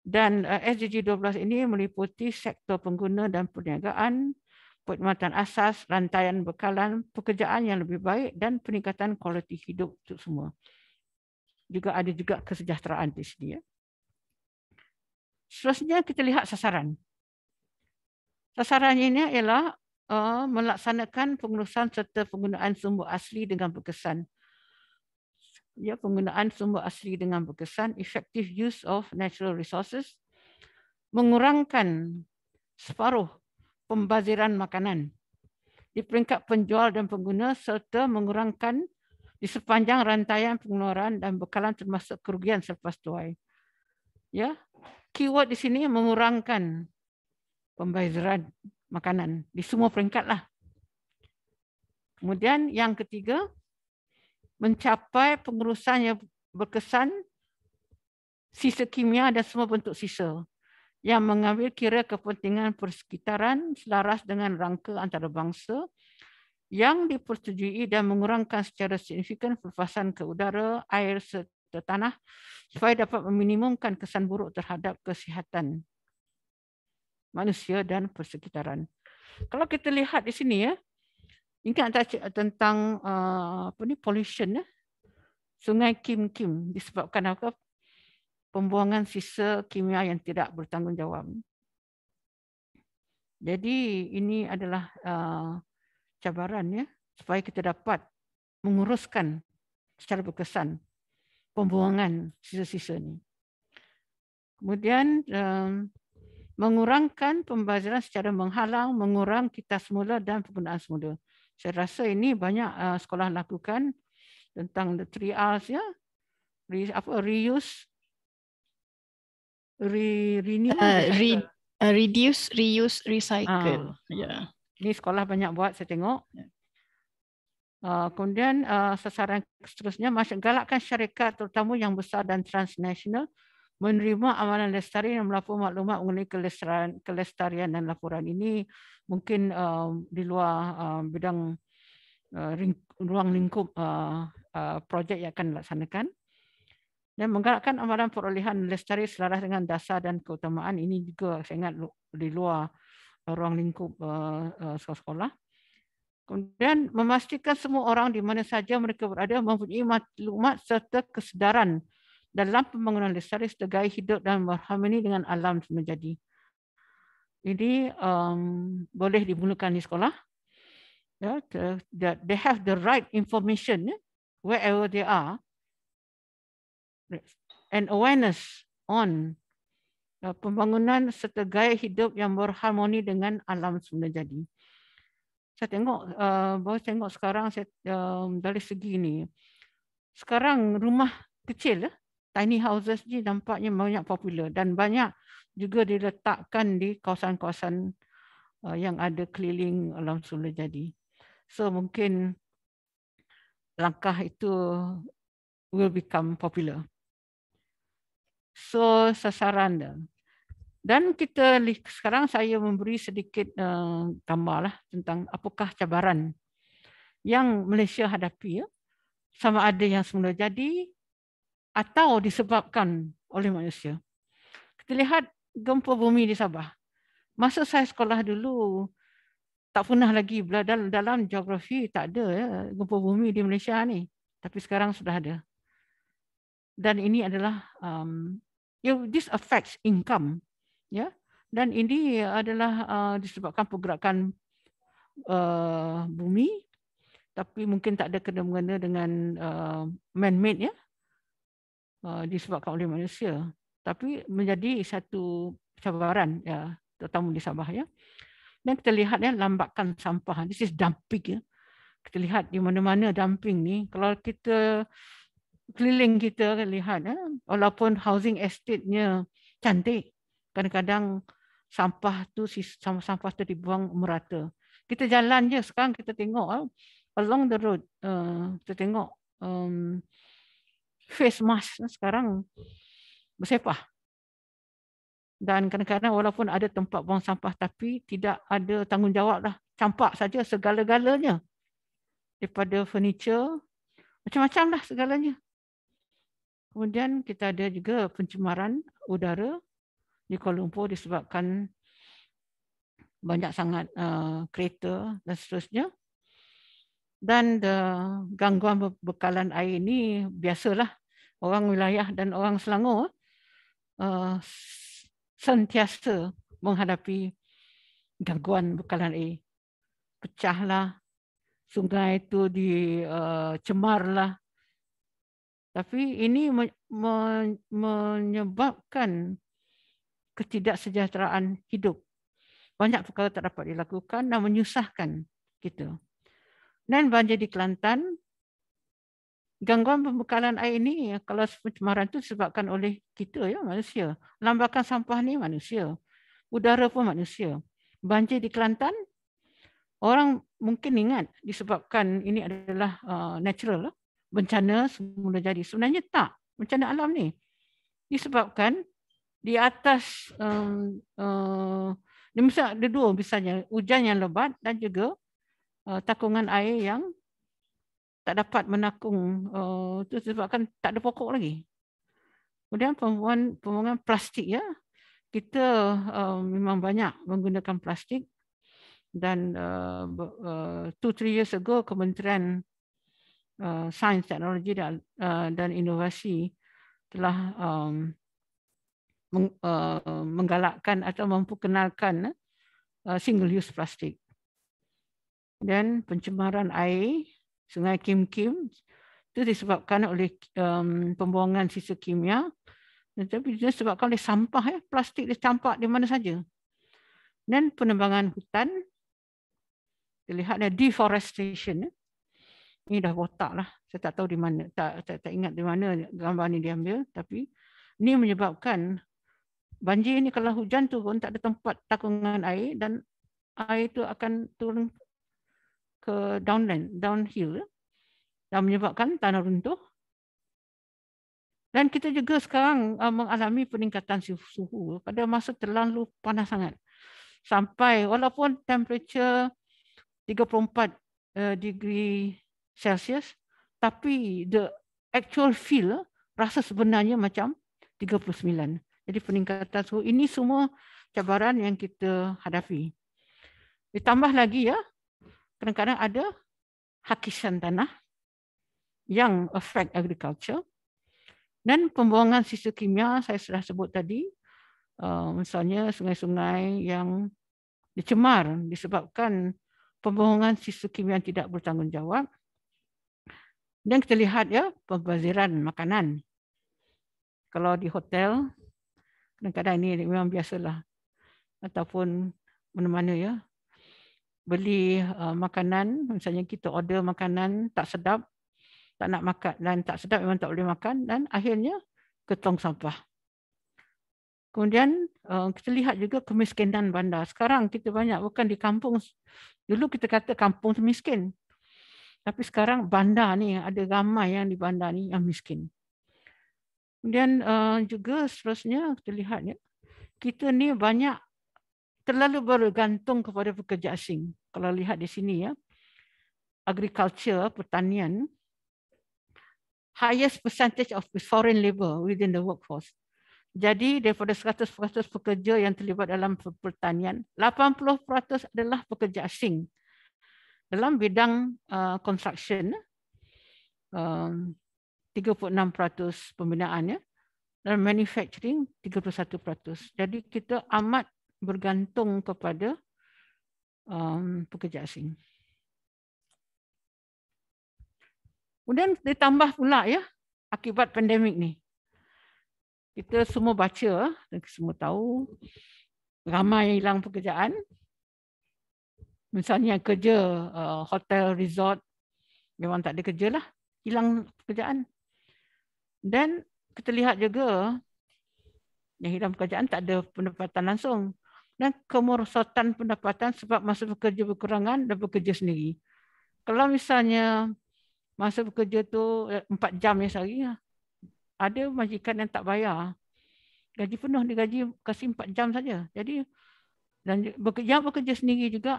Dan SDG 12 ini meliputi sektor pengguna dan perniagaan, perkhidmatan asas, rantaian bekalan, pekerjaan yang lebih baik dan peningkatan kualiti hidup untuk semua. Juga ada juga kesejahteraan di sini ya. Seterusnya kita lihat sasaran. Sasarannya ini ialah melaksanakan pengurusan serta penggunaan sumber asli dengan berkesan. Ya, penggunaan sumber asli dengan berkesan, effective use of natural resources, mengurangkan separuh pembaziran makanan di peringkat penjual dan pengguna serta mengurangkan di sepanjang rantaian pengeluaran dan bekalan termasuk kerugian selepas tuai. Ya, keyword di sini mengurangkan pembaziran makanan di semua peringkat lah. Kemudian yang ketiga, mencapai pengurusan yang berkesan sisa kimia dan semua bentuk sisa yang mengambil kira kepentingan persekitaran selaras dengan rangka antarabangsa yang dipersetujui dan mengurangkan secara signifikan pelepasan ke udara, air serta tanah supaya dapat meminimumkan kesan buruk terhadap kesihatan manusia dan persekitaran. Kalau kita lihat di sini ya, ingat tak tentang pollution ya. Sungai Kim Kim disebabkan apa? Pembuangan sisa kimia yang tidak bertanggungjawab. Jadi ini adalah cabaran ya, supaya kita dapat menguruskan secara berkesan pembuangan sisa-sisa ini. Kemudian mengurangkan pembaziran secara menghalang, mengurang kita semula dan penggunaan semula. Saya rasa ini banyak sekolah lakukan tentang the 3 R's ya. Reuse, reduce, reuse, recycle. Ya. Ini sekolah banyak buat, saya tengok. Kemudian sasaran seterusnya, galakkan syarikat terutama yang besar dan transnasional menerima amalan lestari dan melapor maklumat mengenai kelestarian dan laporan ini mungkin di luar bidang ruang lingkup projek yang akan dilaksanakan. Dan menggalakkan amalan perolehan lestari selaras dengan dasar dan keutamaan ini juga saya ingat di luar ruang lingkup sekolah. Kemudian memastikan semua orang di mana saja mereka berada mempunyai maklumat serta kesedaran dalam pembangunan lestari serta gaya hidup dan berharmoni dengan alam semula jadi. Ini boleh dimulakan di sekolah. Ya, they have the right information wherever they are. And awareness on pembangunan serta gaya hidup yang berharmoni dengan alam semula jadi. Saya tengok, baru tengok sekarang saya, dari segi ini. Sekarang rumah kecil tiny houses ni nampaknya banyak popular dan banyak juga diletakkan di kawasan-kawasan yang ada keliling alam semula jadi. So mungkin langkah itu will become popular. So sasaran dia. Dan kita sekarang saya memberi sedikit gambar lah tentang apakah cabaran yang Malaysia hadapi, ya, sama ada yang semula jadi atau disebabkan oleh manusia. Kita lihat gempa bumi di Sabah. Masa saya sekolah dulu, tak pernah lagi dalam geografi tak ada ya, gempa bumi di Malaysia ni. Tapi sekarang sudah ada. Dan ini adalah this affects income, ya. Dan ini adalah disebabkan pergerakan bumi, tapi mungkin tak ada kena-mengena dengan man-made, ya, disebabkan oleh manusia. Tapi menjadi satu cabaran, ya, terutama di Sabah, ya. Dan kita lihat ya, lambakan sampah. This is dumping, ya. Kita lihat di mana-mana dumping ni. Kalau kita keliling kita lihat, ya, walaupun housing estate-nya cantik, kadang-kadang sampah tu sampah tu dibuang merata. Kita jalan je sekarang kita tengok along the road, kita tengok face mask sekarang bersepah. Dan kadang-kadang walaupun ada tempat buang sampah tapi tidak ada tanggungjawab lah. Campak saja segala-galanya. Daripada furniture, macam-macam lah segalanya. Kemudian kita ada juga pencemaran udara di Kuala Lumpur disebabkan banyak sangat kereta dan seterusnya. Dan gangguan bekalan air ini biasalah orang wilayah dan orang Selangor sentiasa menghadapi gangguan bekalan air. Pecahlah, sungai itu dicemarlah. Tapi ini menyebabkan ketidaksejahteraan hidup. Banyak perkara tak dapat dilakukan dan menyusahkan kita. Dan banjir di Kelantan, gangguan pembekalan air ini, kalau pencemaran itu disebabkan oleh kita, ya, manusia. Lambakan sampah ni manusia. Udara pun manusia. Banjir di Kelantan, orang mungkin ingat disebabkan ini adalah natural, bencana semula jadi. Sebenarnya tak. Bencana alam ni disebabkan di atas ada dua misalnya, hujan yang lebat dan juga takungan air yang tak dapat menakung, itu disebabkan tak ada pokok lagi. Kemudian pembuangan plastik, ya. Kita memang banyak menggunakan plastik dan 2-3 years ago Kementerian Sains, Teknologi dan Inovasi telah menggalakkan atau memperkenalkan single use plastik. Dan pencemaran air Sungai Kim Kim itu disebabkan oleh pembuangan sisa kimia, tetapi disebabkan oleh sampah, ya, plastik dicampak di mana saja. Dan penebangan hutan, dilihatnya deforestation. Ini dah botak lah. Saya tak tahu di mana, tak ingat di mana gambar ini diambil, tapi ini menyebabkan banjir ini kalau hujan turun tak ada tempat takungan air dan air itu akan turun ke downhill dan menyebabkan tanah runtuh. Dan kita juga sekarang mengalami peningkatan suhu pada masa terlalu panas sangat. Sampai walaupun temperature 34 degree Celsius, tapi the actual feel rasa sebenarnya macam 39. Jadi peningkatan suhu ini semua cabaran yang kita hadapi. Ditambah lagi, ya, kadang-kadang ada hakisan tanah yang affect agriculture dan pembuangan sisa kimia saya sudah sebut tadi, misalnya sungai-sungai yang dicemar disebabkan pembuangan sisa kimia yang tidak bertanggungjawab. Dan kita lihat, ya, pembaziran makanan. Kalau di hotel, kadang-kadang ini memang biasalah, ataupun mana-mana, ya, beli makanan, misalnya kita order makanan tak sedap, tak nak makan dan tak sedap memang tak boleh makan dan akhirnya ke tong sampah. Kemudian kita lihat juga kemiskinan bandar. Sekarang kita banyak bukan di kampung. Dulu kita kata kampung miskin. Tapi sekarang bandar ni ada ramai yang di bandar ni yang miskin. Kemudian juga seterusnya kita lihat ya, kita ni banyak terlalu bergantung kepada pekerja asing. Kalau lihat di sini ya, agriculture, pertanian, highest percentage of foreign labor within the workforce. Jadi daripada 100% pekerja yang terlibat dalam pertanian, 80% adalah pekerja asing. Dalam bidang construction, 36% pembinaan ya, dan manufacturing 31%. Jadi kita amat bergantung kepada pekerja asing. Kemudian ditambah pula ya akibat pandemik ni. Kita semua baca dan semua tahu ramai yang hilang pekerjaan. Misalnya kerja hotel, resort, memang tak ada kerja lah, hilang pekerjaan. Dan kita lihat juga yang hilang pekerjaan tak ada pendapatan langsung. Dan kemerosotan pendapatan sebab masa bekerja berkurangan dan bekerja sendiri. Kalau misalnya masa bekerja tu 4 jam ya sehari, ada majikan yang tak bayar. Gaji penuh digaji kasih 4 jam saja. Jadi dan bekerja sendiri juga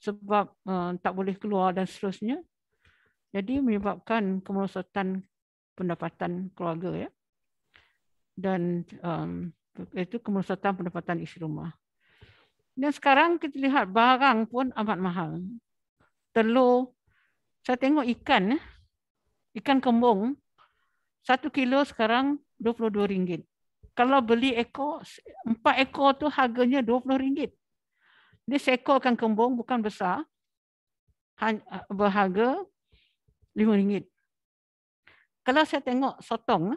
sebab tak boleh keluar dan seterusnya. Jadi menyebabkan kemerosotan pendapatan keluarga ya. Dan itu kemerosotan pendapatan isi rumah. Dan sekarang kita lihat barang pun amat mahal. Telur, saya tengok ikan kembung 1 kilo sekarang RM22. Kalau beli ekor 4 ekor tu harganya RM20. Dia seekor ikan kembung bukan besar, berharga RM5. Kalau saya tengok sotong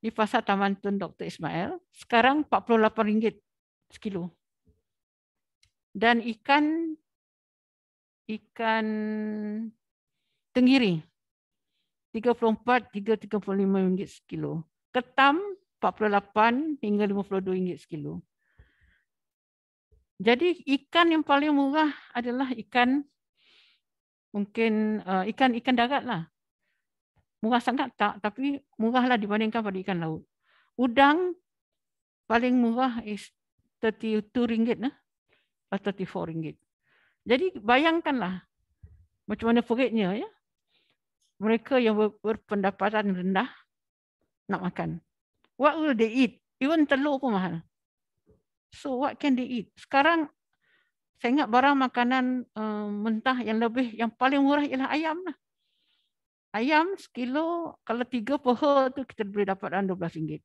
di pasar Taman Tun Dr. Ismail, sekarang RM48 sekilo. Dan ikan tenggiri RM34 hingga RM35 sekilo. Ketam RM48 hingga RM52 sekilo. Jadi ikan yang paling murah adalah ikan ikan darat lah. Murah sangat tak, tapi murahlah dibandingkan pada ikan laut. Udang paling murah is RM32 atau RM34. Jadi bayangkanlah macam mana peritnya ya. Mereka yang berpendapatan rendah nak makan. What will they eat? Even telur pun mahal. So what can they eat? Sekarang saya ingat barang makanan mentah yang paling murah ialah ayam lah. Ayam sekilo kalau 3 peha tu kita boleh dapat dalam RM12.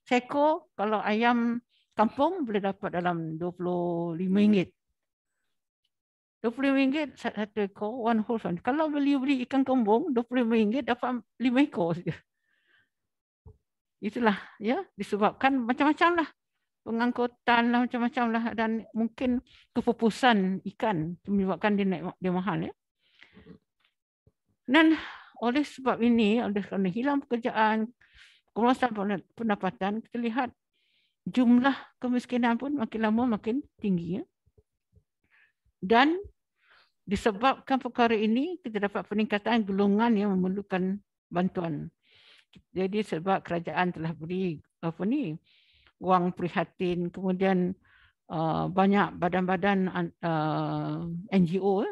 Seekor kalau ayam kampung boleh dapat dalam RM25. RM25 satu ekor, one whole family. Kalau beli ikan kembung RM25 dapat 5 ekor saja. Itulah ya, disebabkan macam-macam lah. Pengangkutan lah, macam-macam lah, dan mungkin kepupusan ikan menyebabkan dia mahal ya. Dan oleh sebab ini, oleh kerana hilang pekerjaan, kemerosotan pendapatan, kita lihat jumlah kemiskinan pun makin lama makin tinggi ya. Dan disebabkan perkara ini kita dapat peningkatan golongan yang memerlukan bantuan. Jadi sebab kerajaan telah beri wang prihatin, kemudian banyak badan-badan NGO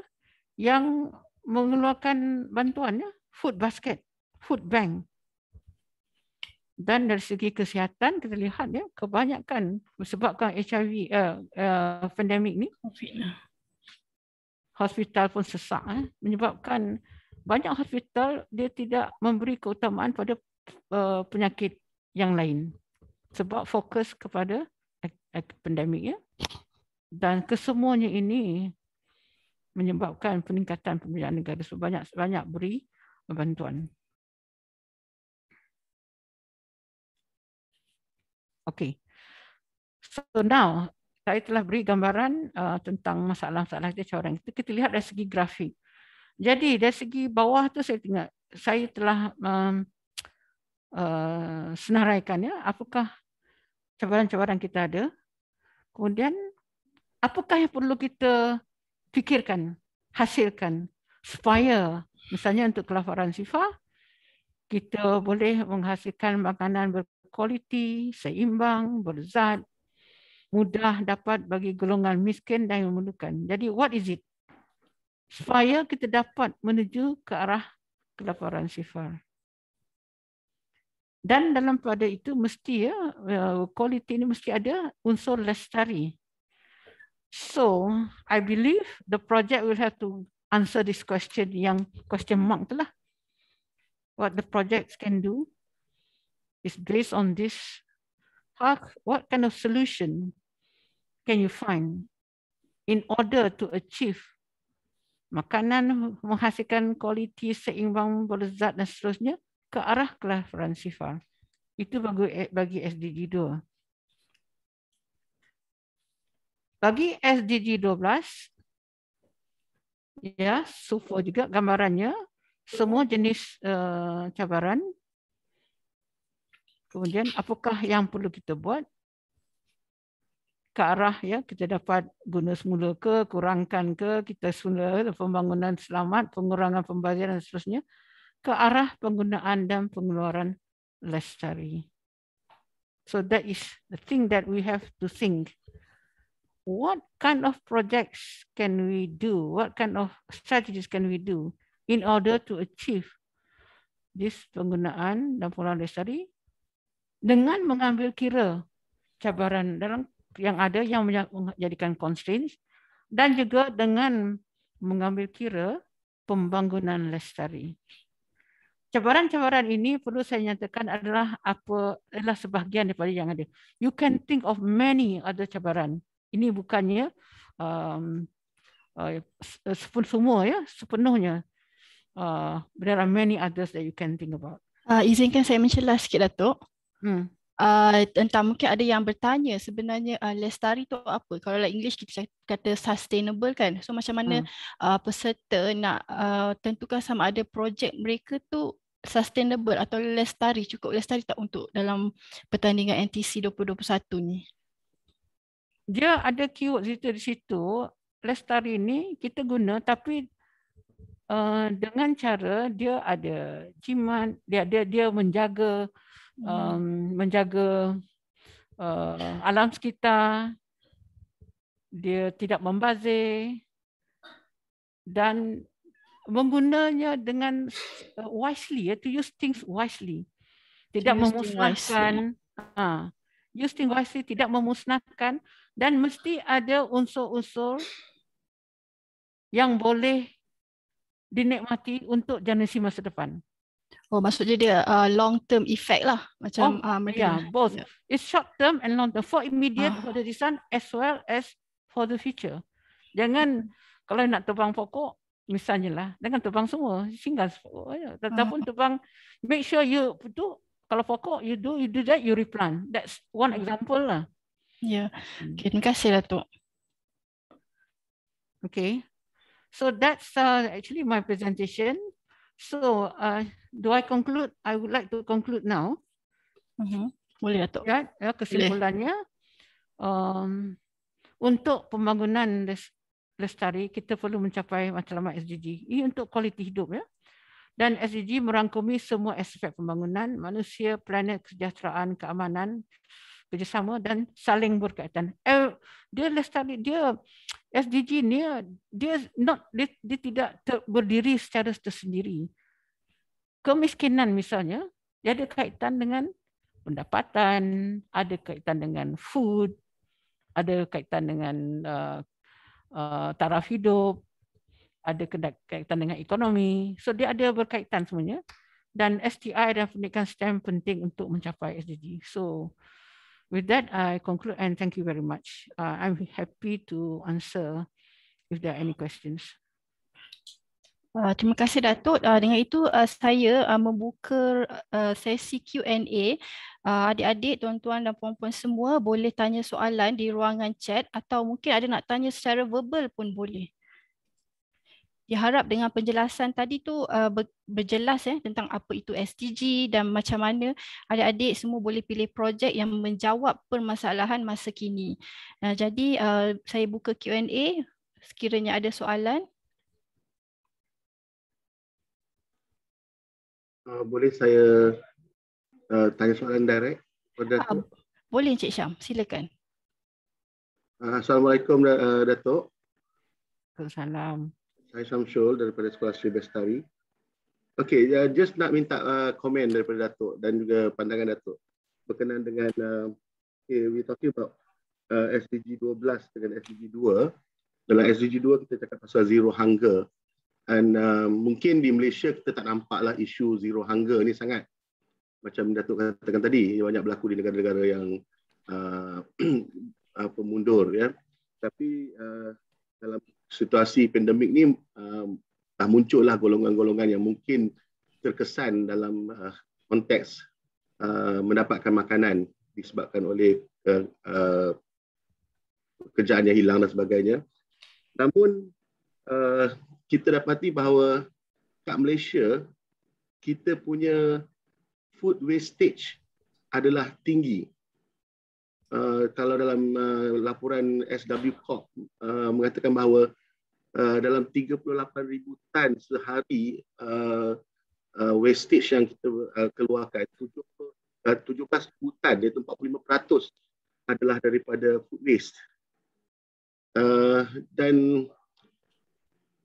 yang mengeluarkan bantuan ya, food basket, food bank. Dan dari segi kesihatan kita lihat ya, kebanyakan disebabkan HIV pandemik ni, hospital pun sesak menyebabkan banyak hospital dia tidak memberi keutamaan pada penyakit yang lain. Sebab fokus kepada pandemik ya. Dan kesemuanya ini menyebabkan peningkatan pembiayaan negara sebanyak beri bantuan. Okay. So now saya telah beri gambaran tentang masalah-masalah cabaran. Kita lihat dari segi grafik. Jadi dari segi bawah tu saya telah senaraikan ya, apakah cabaran-cabaran kita ada, kemudian apakah yang perlu kita fikirkan, hasilkan supaya misalnya untuk kelaparan sifar kita boleh menghasilkan makanan berkualiti, seimbang, berzat, mudah dapat bagi golongan miskin dan yang memerlukan. Jadi what is it? Supaya kita dapat menuju ke arah kelaparan sifar. Dan dalam pada itu mesti ya, kualiti ini mesti ada unsur lestari. So, I believe the project will have to answer this question yang question mark itulah. What the projects can do is based on this. What kind of solution can you find in order to achieve makanan menghasilkan kualiti seimbang, berzat dan seterusnya ke arah kelaparan sifar. Itu bagi SDG 2. Bagi SDG 12, ya, SUFO juga gambarannya, semua jenis cabaran. Kemudian apakah yang perlu kita buat ke arah ya kita dapat guna semula ke, kurangkan ke, kita semula pembangunan selamat, pengurangan pembaziran dan seterusnya ke arah penggunaan dan pengeluaran lestari. So that is the thing that we have to think. What kind of projects can we do? What kind of strategies can we do in order to achieve this penggunaan dan pengeluaran lestari dengan mengambil kira cabaran dalam yang ada yang menjadikan constraints dan juga dengan mengambil kira pembangunan lestari. Cabaran-cabaran ini perlu saya nyatakan adalah sebahagian daripada yang ada. You can think of many other cabaran. Ini bukannya semua ya, sepenuhnya. There are many others that you can think about. Izinkan saya mencela sikit, Datuk. Tentang mungkin ada yang bertanya sebenarnya lestari tu apa? Kalau dalam English kita kata sustainable kan. So macam mana peserta nak tentukan sama ada projek mereka tu sustainable atau lestari, cukup lestari tak untuk dalam pertandingan NTC 2021 ni? Dia ada keyword di situ. Lestari ni kita guna tapi dengan cara dia ada jimat, dia menjaga alam sekitar, dia tidak membazir dan menggunanya dengan wisely, to use things wisely, tidak memusnahkan, use things wisely, tidak memusnahkan, dan mesti ada unsur-unsur yang boleh dinikmati untuk generasi masa depan. Oh, maksudnya dia long term effect lah, macam both. It's short term and long term, for immediate, for the distant as well as for the future. Jangan kalau nak tebang pokok misalnya lah, jangan tebang semua, tinggal tetapi tebang, make sure you betul, kalau pokok you do that, you replant. That's one example lah. Ya. Okay, terima kasih Datuk. Okay. So that's actually my presentation. So do I conclude? I would like to conclude now. Boleh Datuk. Ya, kesimpulannya untuk pembangunan lestari kita perlu mencapai matlamat SDG. Ini untuk kualiti hidup ya. Dan SDG merangkumi semua aspek pembangunan, manusia, planet, kesejahteraan, keamanan, kerjasama dan saling berkaitan. Dia lestari, dia SDG ni dia tidak berdiri secara tersendiri. Kemiskinan misalnya, dia ada kaitan dengan pendapatan, ada kaitan dengan food, ada kaitan dengan taraf hidup, ada kaitan dengan ekonomi. So dia ada berkaitan semuanya. Dan STI dan pendidikan STEM penting untuk mencapai SDG. So with that, I conclude and thank you very much. I'm happy to answer if there are any questions. Terima kasih Datuk. Dengan itu saya membuka sesi Q&A. Adik-adik, tuan-tuan dan puan-puan semua boleh tanya soalan di ruangan chat atau mungkin ada nak tanya secara verbal pun boleh. Diharap dengan penjelasan tadi tu berjelas tentang apa itu SDG dan macam mana adik-adik semua boleh pilih projek yang menjawab permasalahan masa kini. Jadi saya buka Q&A sekiranya ada soalan. Boleh saya tanya soalan direct kepada Datuk? Boleh Encik Syam, silakan. Assalamualaikum Datuk. Waalaikumsalam. Saya Syamsul daripada Sekolah Sri Bestari. Okey, just nak minta komen daripada Datuk dan juga pandangan Datuk berkenaan dengan we talking about SDG 12 dengan SDG 2. Dalam SDG 2 kita cakap pasal zero hunger, dan mungkin di Malaysia kita tak nampaklah isu zero hunger ni sangat. Macam Datuk katakan tadi, banyak berlaku di negara-negara yang mundur, ya. Tapi dalam situasi pandemik ni dah muncullah golongan-golongan yang mungkin terkesan dalam konteks mendapatkan makanan disebabkan oleh pekerjaan yang hilang dan sebagainya. Namun kita dapati bahawa kat Malaysia kita punya food wastage adalah tinggi. Kalau dalam laporan SW Corp mengatakan bahawa dalam 38,000 tan sehari wastage yang kita keluarkan, 17,000 tan, iaitu 45% adalah daripada food waste. Dan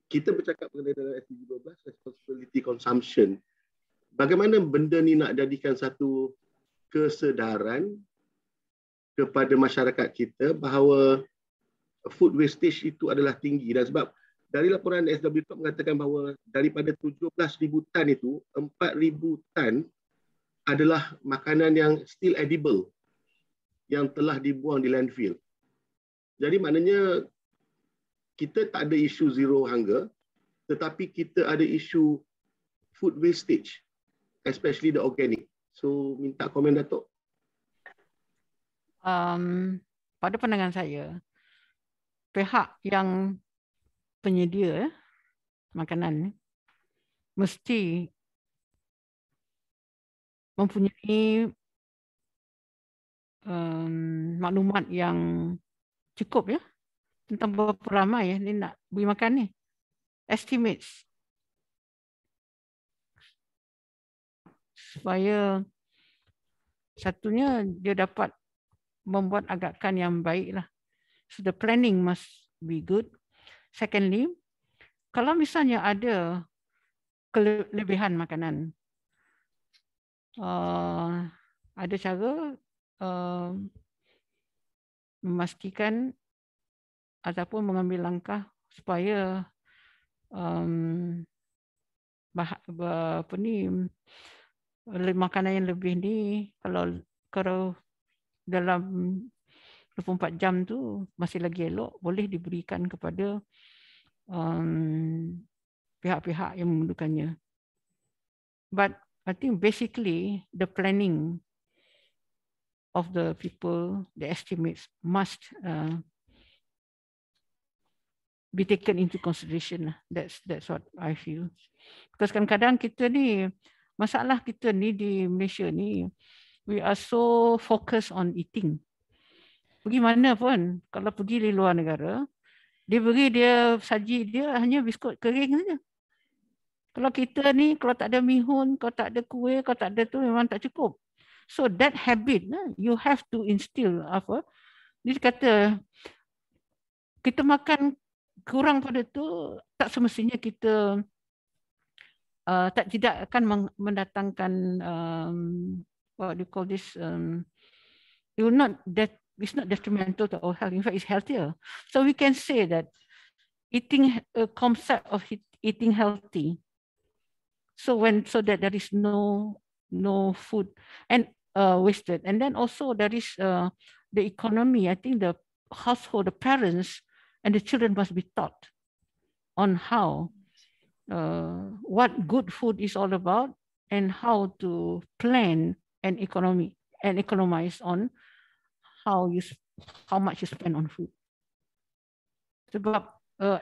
kita bercakap mengenai SDG 12, responsibility consumption. Bagaimana benda ni nak jadikan satu kesedaran kepada masyarakat kita bahawa food wastage itu adalah tinggi, dan sebab dari laporan SW Corp mengatakan bahawa daripada 17,000 tan itu 4,000 tan adalah makanan yang still edible yang telah dibuang di landfill. Jadi maknanya kita tak ada isu zero hunger, tetapi kita ada isu food wastage, especially the organic. So minta komen Datuk. Pada pandangan saya, pihak yang penyedia makanan mesti mempunyai maklumat yang cukup, ya, tentang berapa ramai ni nak beri makan ni. Estimates. Supaya satunya dia dapat membuat agakan yang baik lah. So the planning must be good. Secondly, kalau misalnya ada kelebihan makanan, ada cara memastikan ataupun mengambil langkah supaya makanan yang lebih ni kalau dalam 24 jam tu masih lagi elok, boleh diberikan kepada pihak-pihak yang memerlukannya. But I think basically the planning of the people, the estimates must be taken into consideration. That's what I feel. Because kadang-kadang kita ni, masalah kita ni di Malaysia ni, we are so focused on eating. Pergi mana pun, kalau pergi di luar negara, dia saji dia hanya biskut kering saja. Kalau kita ni, kalau tak ada mihun, kalau tak ada kuih, kalau tak ada tu memang tak cukup. So that habit, you have to instill apa? Dia kata kita makan kurang pada tu, tak semestinya kita tidak akan mendatangkan what do you call this? It will not that it's not detrimental to our health. In fact, it's healthier. So we can say that eating a concept of eating healthy. So that there is no food and wasted, and then also there is the economy. I think the household, the parents, and the children must be taught on how what good food is all about and how to plan and economize on how much you spend on food. Sebab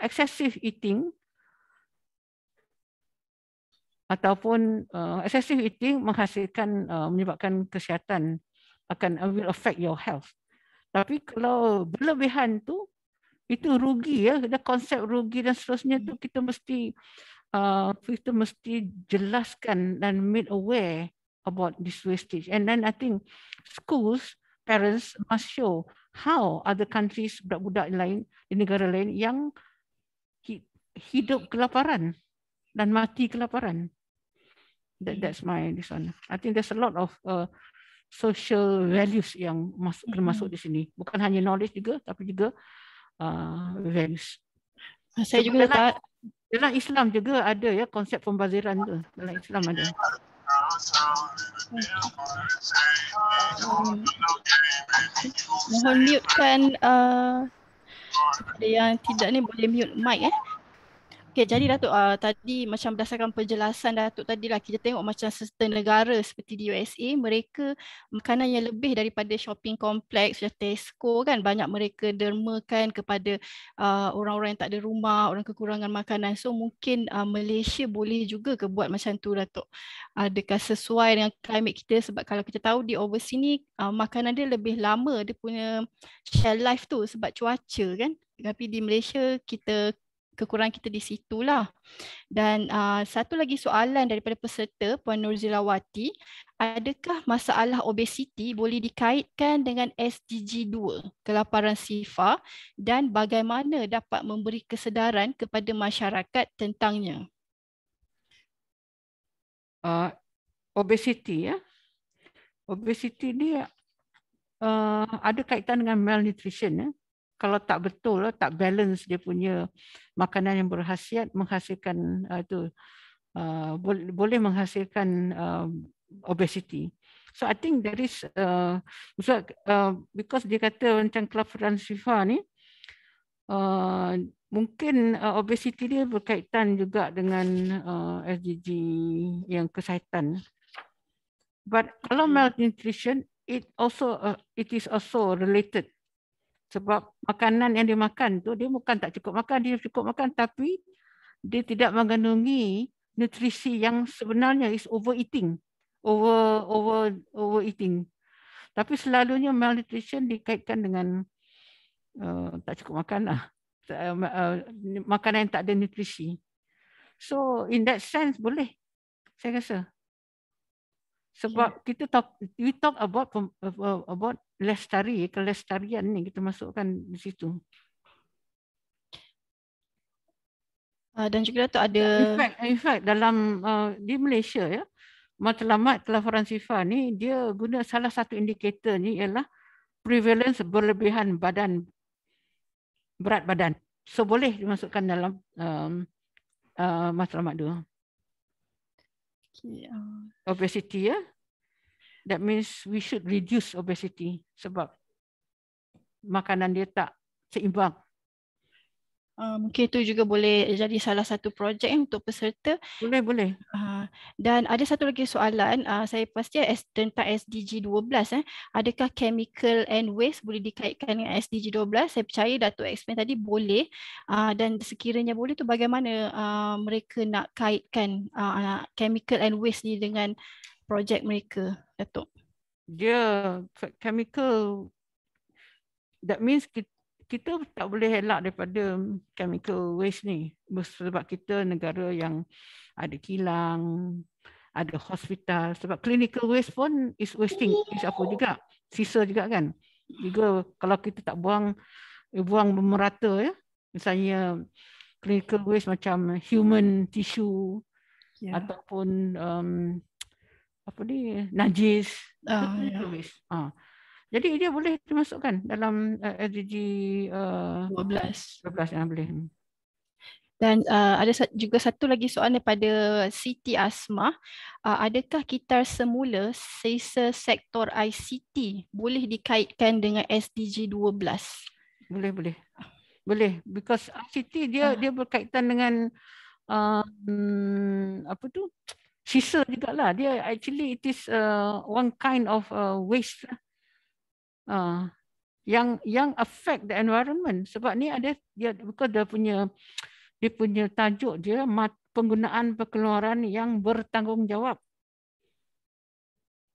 excessive eating ataupun excessive eating menghasilkan menyebabkan kesihatan, will affect your health. Tapi kalau berlebihan tu itu rugi ya, ada konsep rugi dan seterusnya tu kita mesti jelaskan dan made aware about this wastage. And then I think schools, parents must show how other countries, budak-budak lain di negara lain yang hidup kelaparan dan mati kelaparan. That's my this one. I think there's a lot of social values yang termasuk di sini. Bukan hanya knowledge juga, tapi juga values. Saya juga tak. Dalam Islam juga ada ya konsep pembaziran tu. Dalam Islam ada. Mohon mutekan kepada yang tidak ni boleh mute mic . Okey, jadi Datuk, tadi macam berdasarkan penjelasan Datuk tadi lah, kita tengok macam certain negara seperti di USA, mereka makanan yang lebih daripada shopping kompleks macam Tesco kan, banyak mereka dermakan kepada orang-orang yang tak ada rumah, orang kekurangan makanan. So mungkin Malaysia boleh juga ke buat macam tu Datuk? Adakah sesuai dengan climate kita? Sebab kalau kita tahu di overseas ni makanan dia lebih lama, dia punya shelf life tu sebab cuaca kan. Tapi di Malaysia kekurangan kita di situlah. Dan satu lagi soalan daripada peserta, Puan Nurzilawati, adakah masalah obesiti boleh dikaitkan dengan SDG 2, kelaparan sifar, dan bagaimana dapat memberi kesedaran kepada masyarakat tentangnya? Obesiti ya. Obesiti ni ada kaitan dengan malnutrition ya. Kalau tak betul, tak balance dia punya makanan yang berkhasiat, menghasilkan boleh menghasilkan obesity. So I think there is because dia kata macam kelaparan sifar ni, mungkin obesity dia berkaitan juga dengan SDG yang kesihatan. But kalau malnutrition, it is also related. Sebab makanan yang dia makan tu, dia bukan tak cukup makan, dia cukup makan tapi dia tidak mengandungi nutrisi yang sebenarnya is overeating. Overeating. Tapi selalunya malnutrition dikaitkan dengan tak cukup makan lah. Makanan yang tak ada nutrisi. So in that sense boleh, saya rasa. Sebab kita we talk about kelestarian ni kita masukkan di situ. Dan juga tu ada in fact dalam di Malaysia ya, matlamat kelaparan sifar ni dia guna salah satu indikator ni ialah prevalence berlebihan berat badan. So boleh dimasukkan dalam matlamat 2. Obesity ya. That means we should reduce obesity sebab makanan dia tak seimbang. Mungkin itu juga boleh jadi salah satu projek untuk peserta. Boleh. Dan ada satu lagi soalan, saya pasti tentang SDG 12. Adakah chemical and waste boleh dikaitkan dengan SDG 12? Saya percaya Datuk explain tadi boleh. Dan sekiranya boleh tu bagaimana mereka nak kaitkan chemical and waste ni dengan projek mereka, Datuk? Dia chemical, that means kita tak boleh elak daripada chemical waste ni sebab kita negara yang ada kilang, ada hospital, sebab clinical waste pun is wasting, is apa juga, sisa juga kan. Juga kalau kita tak buang merata ya, misalnya clinical waste macam human tissue ataupun najis, waste. Jadi dia boleh dimasukkan dalam SDG 12 yang boleh. Dan ada juga satu lagi soalan daripada Siti Asma. Adakah kitar semula sisa sektor ICT boleh dikaitkan dengan SDG 12? Boleh. Because ICT dia berkaitan dengan sisa jugalah. Dia actually it is one kind of waste yang affect the environment. Sebab ni ada dia because dia punya dia punya tajuk dia penggunaan pengeluaran yang bertanggungjawab.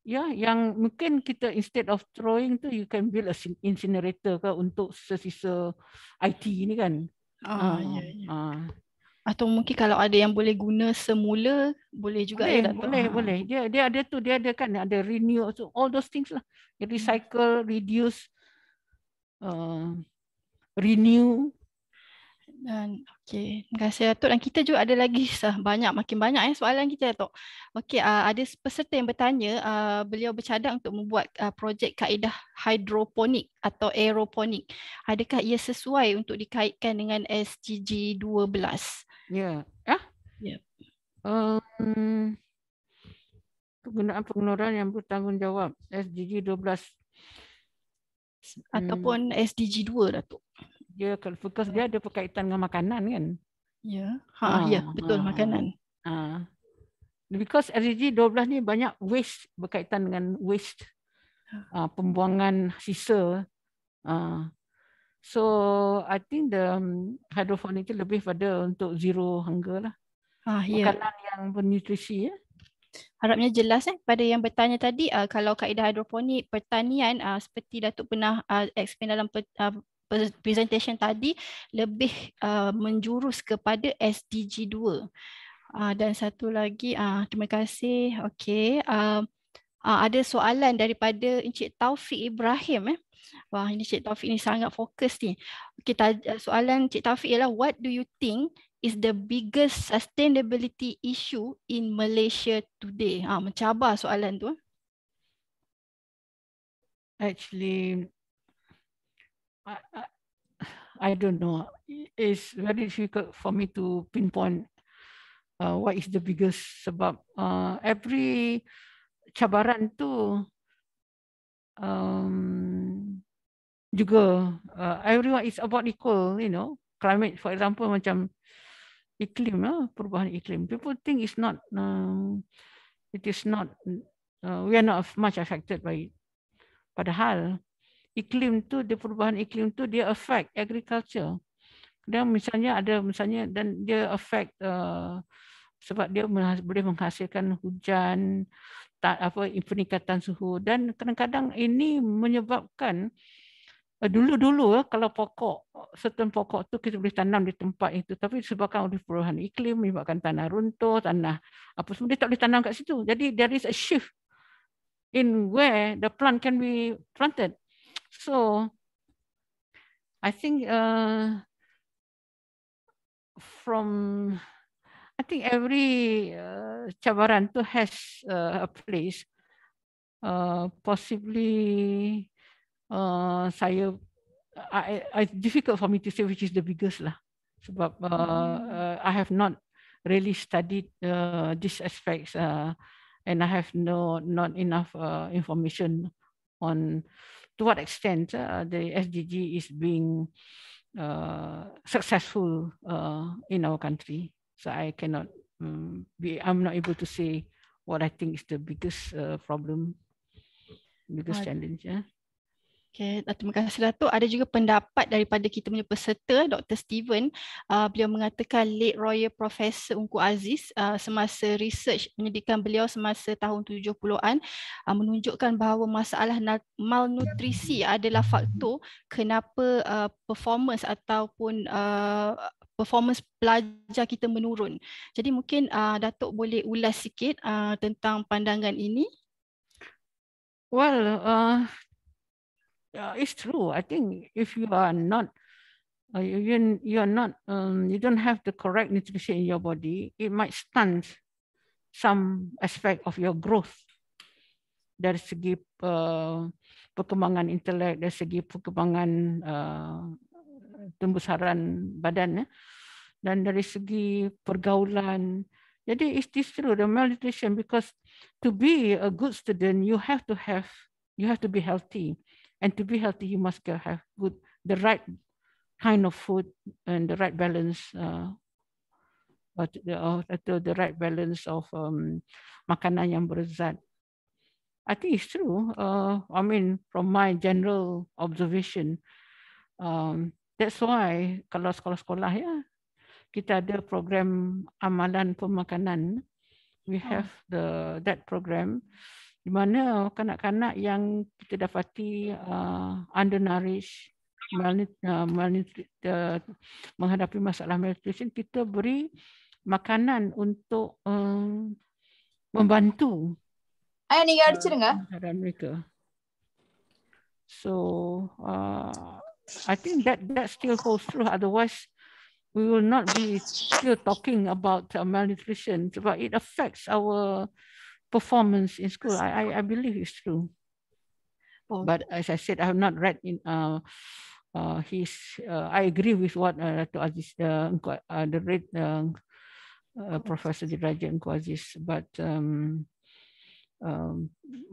Ya, yang mungkin kita instead of throwing tu, you can build a incinerator ke untuk sisa IT ni kan. Ya. Atau mungkin kalau ada yang boleh guna semula, boleh juga ya Datuk. Boleh. Dia ada tu, dia ada kan, ada renew, so all those things lah. Recycle, reduce, renew. Dan okey, terima kasih Datuk. Dan kita juga ada lagi makin banyak soalan kita Datuk. Okey, ada peserta yang bertanya, beliau bercadang untuk membuat projek kaedah hidroponik atau aeroponik. Adakah ia sesuai untuk dikaitkan dengan SDG 12? Ya. Ya. Penggunaan pengeluaran yang bertanggungjawab SDG 12 ataupun SDG 2 Datuk. Dia fokus dia ada berkaitan dengan makanan kan? Ya. Ya, betul makanan. Because SDG 12 ni banyak waste, berkaitan dengan waste, pembuangan sisa. So I think the hydroponic itu lebih pada untuk zero hunger lah. Makanan yang bernutrisi ya. Harapnya jelas pada yang bertanya tadi, kalau kaedah hidroponik pertanian seperti Datuk pernah explain dalam presentation tadi, lebih menjurus kepada SDG 2. Dan satu lagi, terima kasih. Okey, ada soalan daripada Encik Taufik Ibrahim. Wah, ini Encik Taufik ni sangat fokus ni. Soalan Encik Taufik ialah, what do you think is the biggest sustainability issue in Malaysia today? Mencabar soalan tu. Actually, I don't know. It's very difficult for me to pinpoint what is the biggest, sebab every cabaran tu juga everyone is about equal, you know. Climate, for example, macam iklim, perubahan iklim. People think it's not, it is not, we are not much affected by it. Padahal iklim tu, perubahan iklim tu dia affect agriculture. Dan misalnya dan dia affect sebab dia boleh menghasilkan hujan, peningkatan suhu, dan kadang-kadang ini menyebabkan dulu kalau certain pokok tu kita boleh tanam di tempat itu, tapi disebabkan oleh perubahan iklim menyebabkan tanah runtuh, tanah apa semua, dia tak boleh tanam kat situ. Jadi there is a shift in where the plant can be planted. So I think I think every cabaran tu has a place. Possibly difficult for me to say which is the biggest lah. Sebab I have not really studied these aspects and I have not enough information on to what extent the SDG is being successful in our country. So I cannot I'm not able to say what I think is the biggest problem, biggest challenge. Okay, terima kasih Datuk. Ada juga pendapat daripada kita punya peserta, Dr. Steven. Beliau mengatakan late Royal Professor Ungku Aziz semasa research pendidikan beliau semasa tahun 70-an menunjukkan bahawa masalah malnutrisi adalah faktor kenapa performance ataupun performance pelajar kita menurun. Jadi mungkin Datuk boleh ulas sikit tentang pandangan ini. Well, it's true. I think if you are not, you don't have the correct nutrition in your body, it might stunt some aspect of your growth. Dari segi perkembangan intelek, dari segi perkembangan pembesaran badan, dan dari segi pergaulan. Jadi it's true, the malnutrition, because to be a good student, you have to be healthy. And to be healthy, you must have the right kind of food and the right balance, the right balance of makanan yang berzat. I think it's true. I mean, from my general observation, that's why kalau sekolah-sekolah kita ada program amalan pemakanan. We have that program di mana kanak-kanak yang kita dapati undernourished, menghadapi masalah malnutrition, kita beri makanan untuk membantu keadaan mereka. So I think that still holds true. Otherwise, we will not be still talking about malnutrition, but it affects our performance in school. I believe it's true. But as I said, I have not read in I agree with what Dr. Aziz, Professor Diraja Engku Aziz, but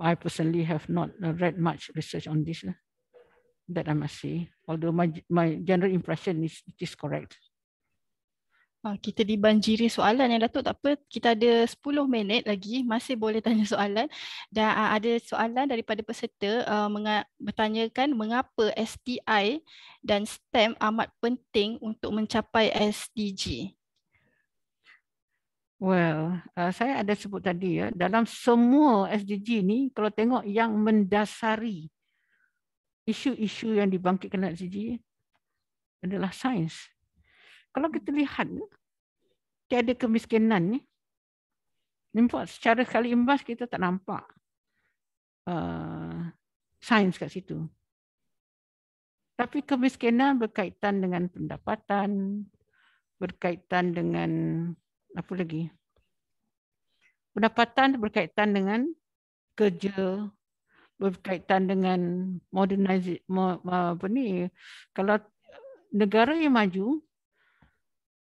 I personally have not read much research on this. That I must say. Although my general impression is it is correct. Kita dibanjiri soalan yang Datuk, tak apa, kita ada 10 minit lagi, masih boleh tanya soalan. Dan ada soalan daripada peserta bertanyakan mengapa STI dan STEM amat penting untuk mencapai SDG. Well, saya ada sebut tadi ya, dalam semua SDG ni kalau tengok yang mendasari isu-isu yang dibangkitkan oleh SDG adalah sains. Kalau kita lihat tiada kemiskinan ni, nampak secara sekali imbas kita tak nampak sains kat situ. Tapi kemiskinan berkaitan dengan pendapatan, berkaitan dengan apa lagi? Pendapatan berkaitan dengan kerja, berkaitan dengan modernisasi, kalau negara yang maju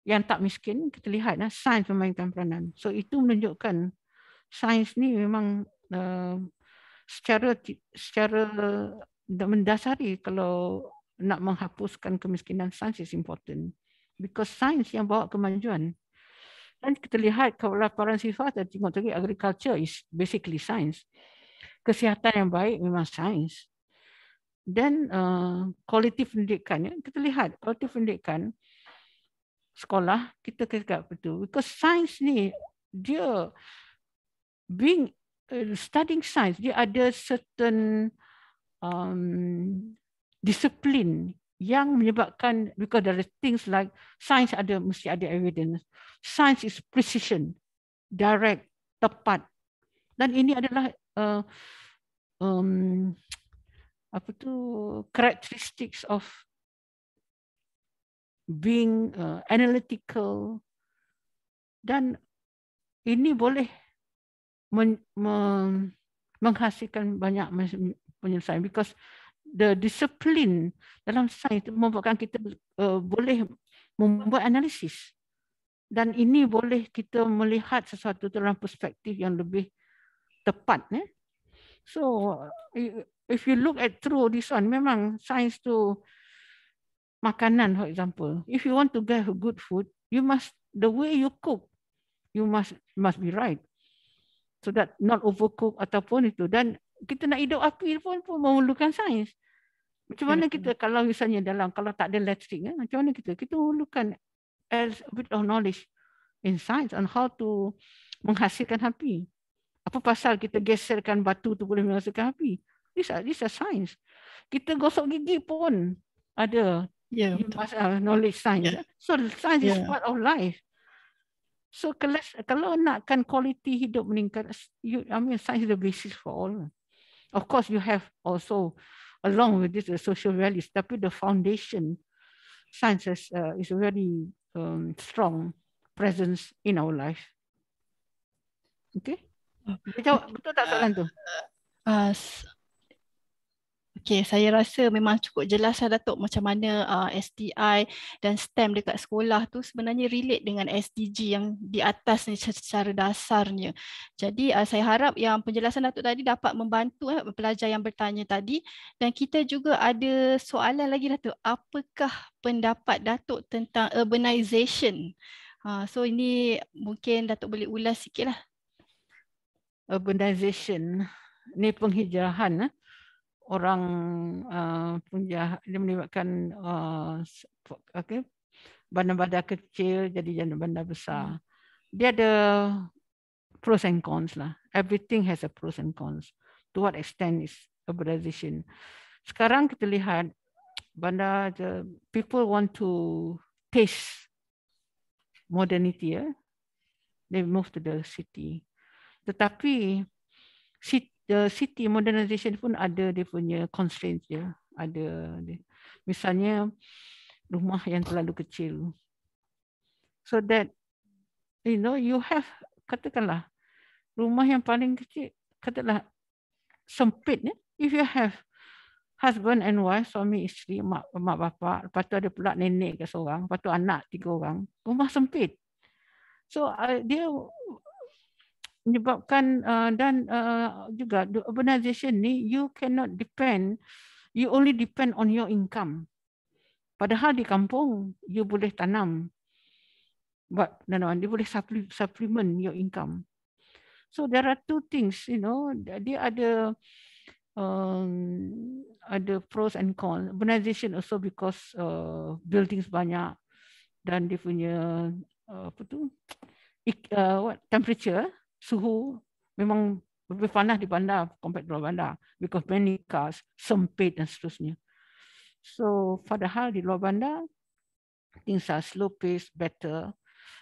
yang tak miskin, kita lihat sains memainkan peranan. So itu menunjukkan sains ni memang secara mendasari kalau nak menghapuskan kemiskinan, sains is important. Because sains yang bawa kemajuan. Dan kita lihat kelaparan sifat, tengok tadi agriculture is basically science. Kesihatan yang baik memang sains. Dan kualiti pendidikan, kita lihat kualiti pendidikan sekolah kita kena betul. Because sains ni dia studying science, dia ada certain disiplin yang menyebabkan, because there are things like science mesti ada evidence. Science is precision, direct, tepat. Dan ini adalah characteristics of being analytical, dan ini boleh menghasilkan banyak penyelesaian, because the discipline dalam sains membuatkan kita boleh membuat analisis, dan ini boleh kita melihat sesuatu dalam perspektif yang lebih tepat. So if you look at through this one, memang sains tu makanan, for example. If you want to get good food, you must, the way you cook, you must be right. So that not overcook ataupun itu. Dan kita nak hidup api pun memerlukan sains. Macam mana kita kalau misalnya kalau tak ada elektrik, macam mana kita memerlukan a bit of knowledge in science on how to menghasilkan api. Apa pasal kita geserkan batu tu boleh menghasilkan api? This are science. Kita gosok gigi pun ada knowledge science. So science is part of life. So kalau nakkan kualiti hidup meningkat, science is the basis for all. Of course you have also along with this the social values, tapi the foundation science is a very strong presence in our life. Okay? Betul tak soalan tu? Okay, saya rasa memang cukup jelas Datuk macam mana STI dan STEM dekat sekolah tu sebenarnya relate dengan SDG yang di atas ni secara dasarnya. Jadi saya harap yang penjelasan Datuk tadi dapat membantu pelajar yang bertanya tadi, dan kita juga ada soalan lagi Datuk. Apakah pendapat Datuk tentang urbanization? So ini mungkin Datuk boleh ulas sikit lah. Urbanization ni penghijrahan. Orang dia menyebabkan bandar-bandar kecil jadi bandar besar. Dia ada pros and cons lah. Everything has a pros and cons. To what extent is urbanization? Sekarang kita lihat bandar, people want to taste modernity, they move to the city. Tetapi the city modernization pun ada dia punya constraints dia. Ada misalnya rumah yang terlalu kecil. So that you have, katakanlah rumah yang paling kecil, katakanlah sempit ya. If you have husband and wife, suami isteri, mak bapak, lepas tu ada pula nenek ke seorang, lepas tu anak 3 orang, rumah sempit. So dia menyebabkan dan juga the urbanization ni you cannot depend, you only depend on your income. Padahal di kampung you boleh tanam, dia boleh supplement your income. So there are two things, dia ada pros and cons. Urbanization also because buildings banyak dan dia punya temperature, suhu memang lebih panas di bandar compared to luar bandar because many cars, sempit dan seterusnya. So padahal di luar bandar things are slow pace, better.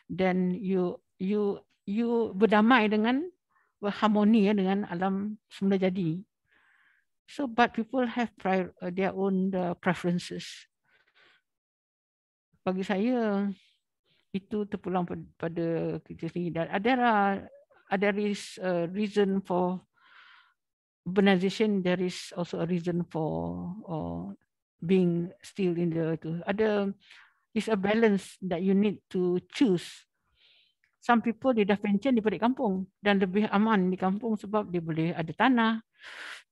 Then you berdamai dengan, berharmoni dengan alam semula jadi. So but people have their own preferences. Bagi saya itu terpulang pada kita sendiri. Dan there is a reason for urbanization. There is also a reason for being still in the. It's a balance that you need to choose. Some people dia dah pension di balik kampung dan lebih aman di kampung sebab dia boleh ada tanah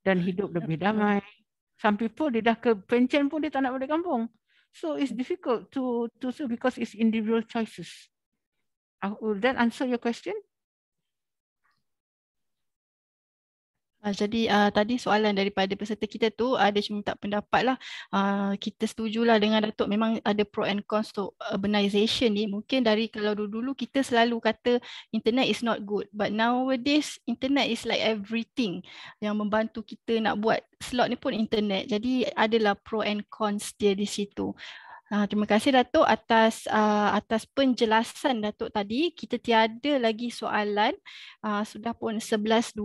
dan hidup lebih damai. Some people dia dah ke pension pun dia tak nak balik kampung. So it's difficult to because it's individual choices. Will that answer your question? Jadi tadi soalan daripada peserta kita tu ada cuma minta pendapat lah. Kita setujulah dengan Datuk, memang ada pro and cons to urbanization ni. Mungkin dari kalau dulu kita selalu kata internet is not good, but nowadays internet is like everything. Yang membantu kita nak buat slot ni pun internet. Jadi adalah pro and cons dia di situ. Terima kasih Datuk atas penjelasan Datuk tadi. Kita tiada lagi soalan. Sudah pun 11.29.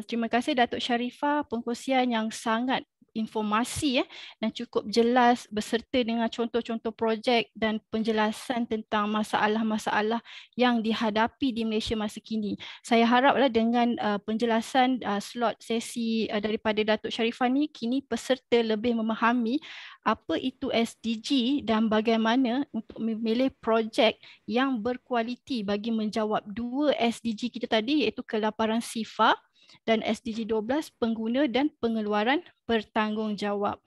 Terima kasih Datuk Sharifah, pengkongsian yang sangat informasi dan cukup jelas beserta dengan contoh-contoh projek dan penjelasan tentang masalah-masalah yang dihadapi di Malaysia masa kini. Saya haraplah dengan penjelasan slot sesi daripada Datuk Sharifah ni, kini peserta lebih memahami apa itu SDG dan bagaimana untuk memilih projek yang berkualiti bagi menjawab 2 SDG kita tadi, iaitu kelaparan sifar dan SDG 12 pengguna dan pengeluaran bertanggungjawab.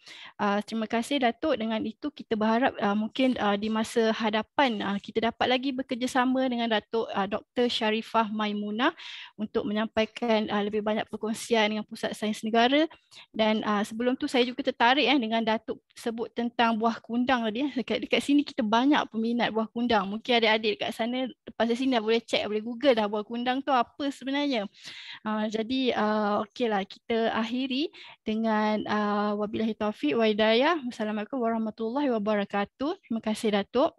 Terima kasih Datuk. Dengan itu kita berharap mungkin di masa hadapan kita dapat lagi bekerjasama dengan Datuk Dr. Sharifah Maimunah untuk menyampaikan lebih banyak perkongsian dengan Pusat Sains Negara. Dan sebelum tu saya juga tertarik dengan Datuk sebut tentang buah kundang tadi. Dekat sini kita banyak peminat buah kundang. Mungkin adik-adik dekat sana lepas sini dah boleh check, boleh google dah buah kundang tu apa sebenarnya. Jadi okeylah, kita akhiri dengan wabillahi taufiq wa hidayah. Wassalamualaikum warahmatullahi wabarakatuh. Terima kasih Datuk.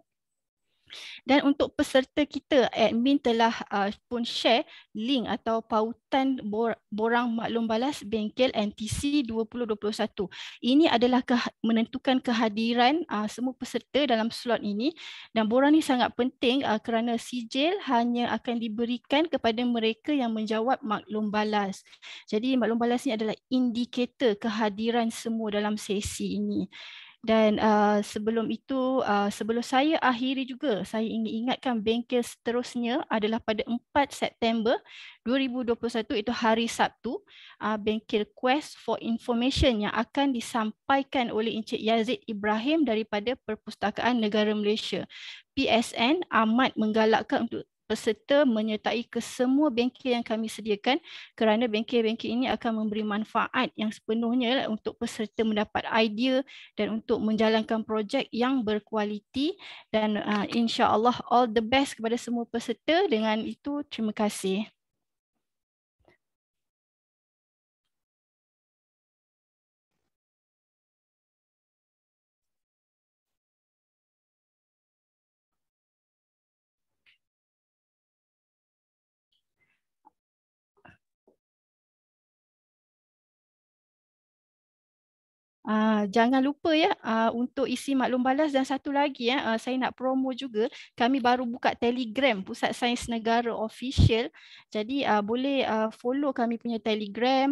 Dan untuk peserta kita, admin telah pun share link atau pautan borang maklum balas bengkel NTC 2021. Ini adalah menentukan kehadiran semua peserta dalam slot ini, dan borang ini sangat penting kerana sijil hanya akan diberikan kepada mereka yang menjawab maklum balas. Jadi maklum balas ini adalah indikator kehadiran semua dalam sesi ini. Dan sebelum itu, sebelum saya akhiri juga, saya ingin ingatkan bengkel seterusnya adalah pada 4 September 2021, itu hari Sabtu, bengkel Quest for Information yang akan disampaikan oleh Encik Yazid Ibrahim daripada Perpustakaan Negara Malaysia. PSN amat menggalakkan untuk peserta menyertai ke semua bengkel yang kami sediakan, kerana bengkel-bengkel ini akan memberi manfaat yang sepenuhnya untuk peserta mendapat idea dan untuk menjalankan projek yang berkualiti. Dan insya-Allah all the best kepada semua peserta. Dengan itu, terima kasih. Jangan lupa ya untuk isi maklum balas, dan satu lagi ya, saya nak promo juga, kami baru buka Telegram Pusat Sains Negara Official. Jadi boleh follow kami punya Telegram,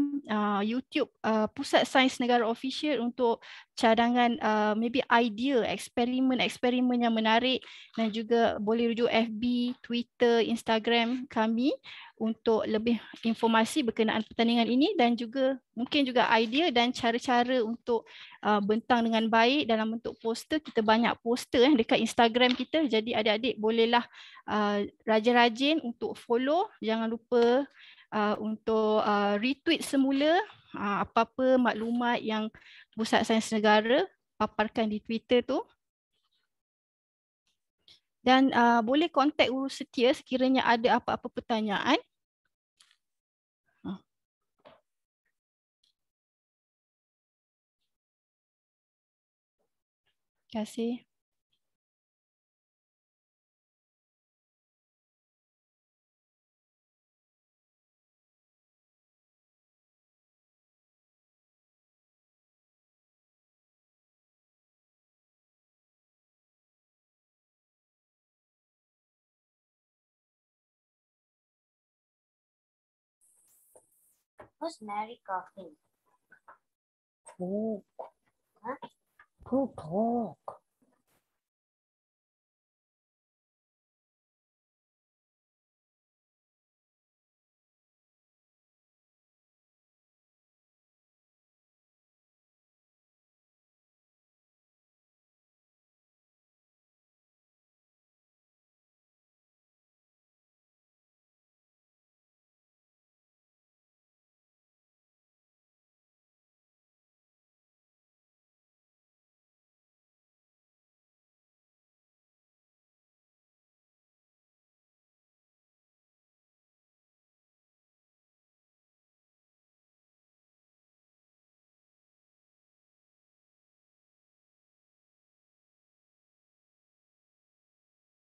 YouTube Pusat Sains Negara Official untuk cadangan maybe idea eksperimen-eksperimen yang menarik, dan juga boleh rujuk FB, Twitter, Instagram kami untuk lebih informasi berkenaan pertandingan ini, dan juga mungkin juga idea dan cara-cara untuk bentang dengan baik dalam bentuk poster. Kita banyak poster dekat Instagram kita, jadi adik-adik bolehlah rajin-rajin untuk follow. Jangan lupa untuk retweet semula apa-apa maklumat yang Pusat Sains Negara paparkan di Twitter tu. Dan boleh kontak Urus Setia sekiranya ada apa-apa pertanyaan. Terima kasih. Who's Mary coughing? Talk. Huh? Go talk.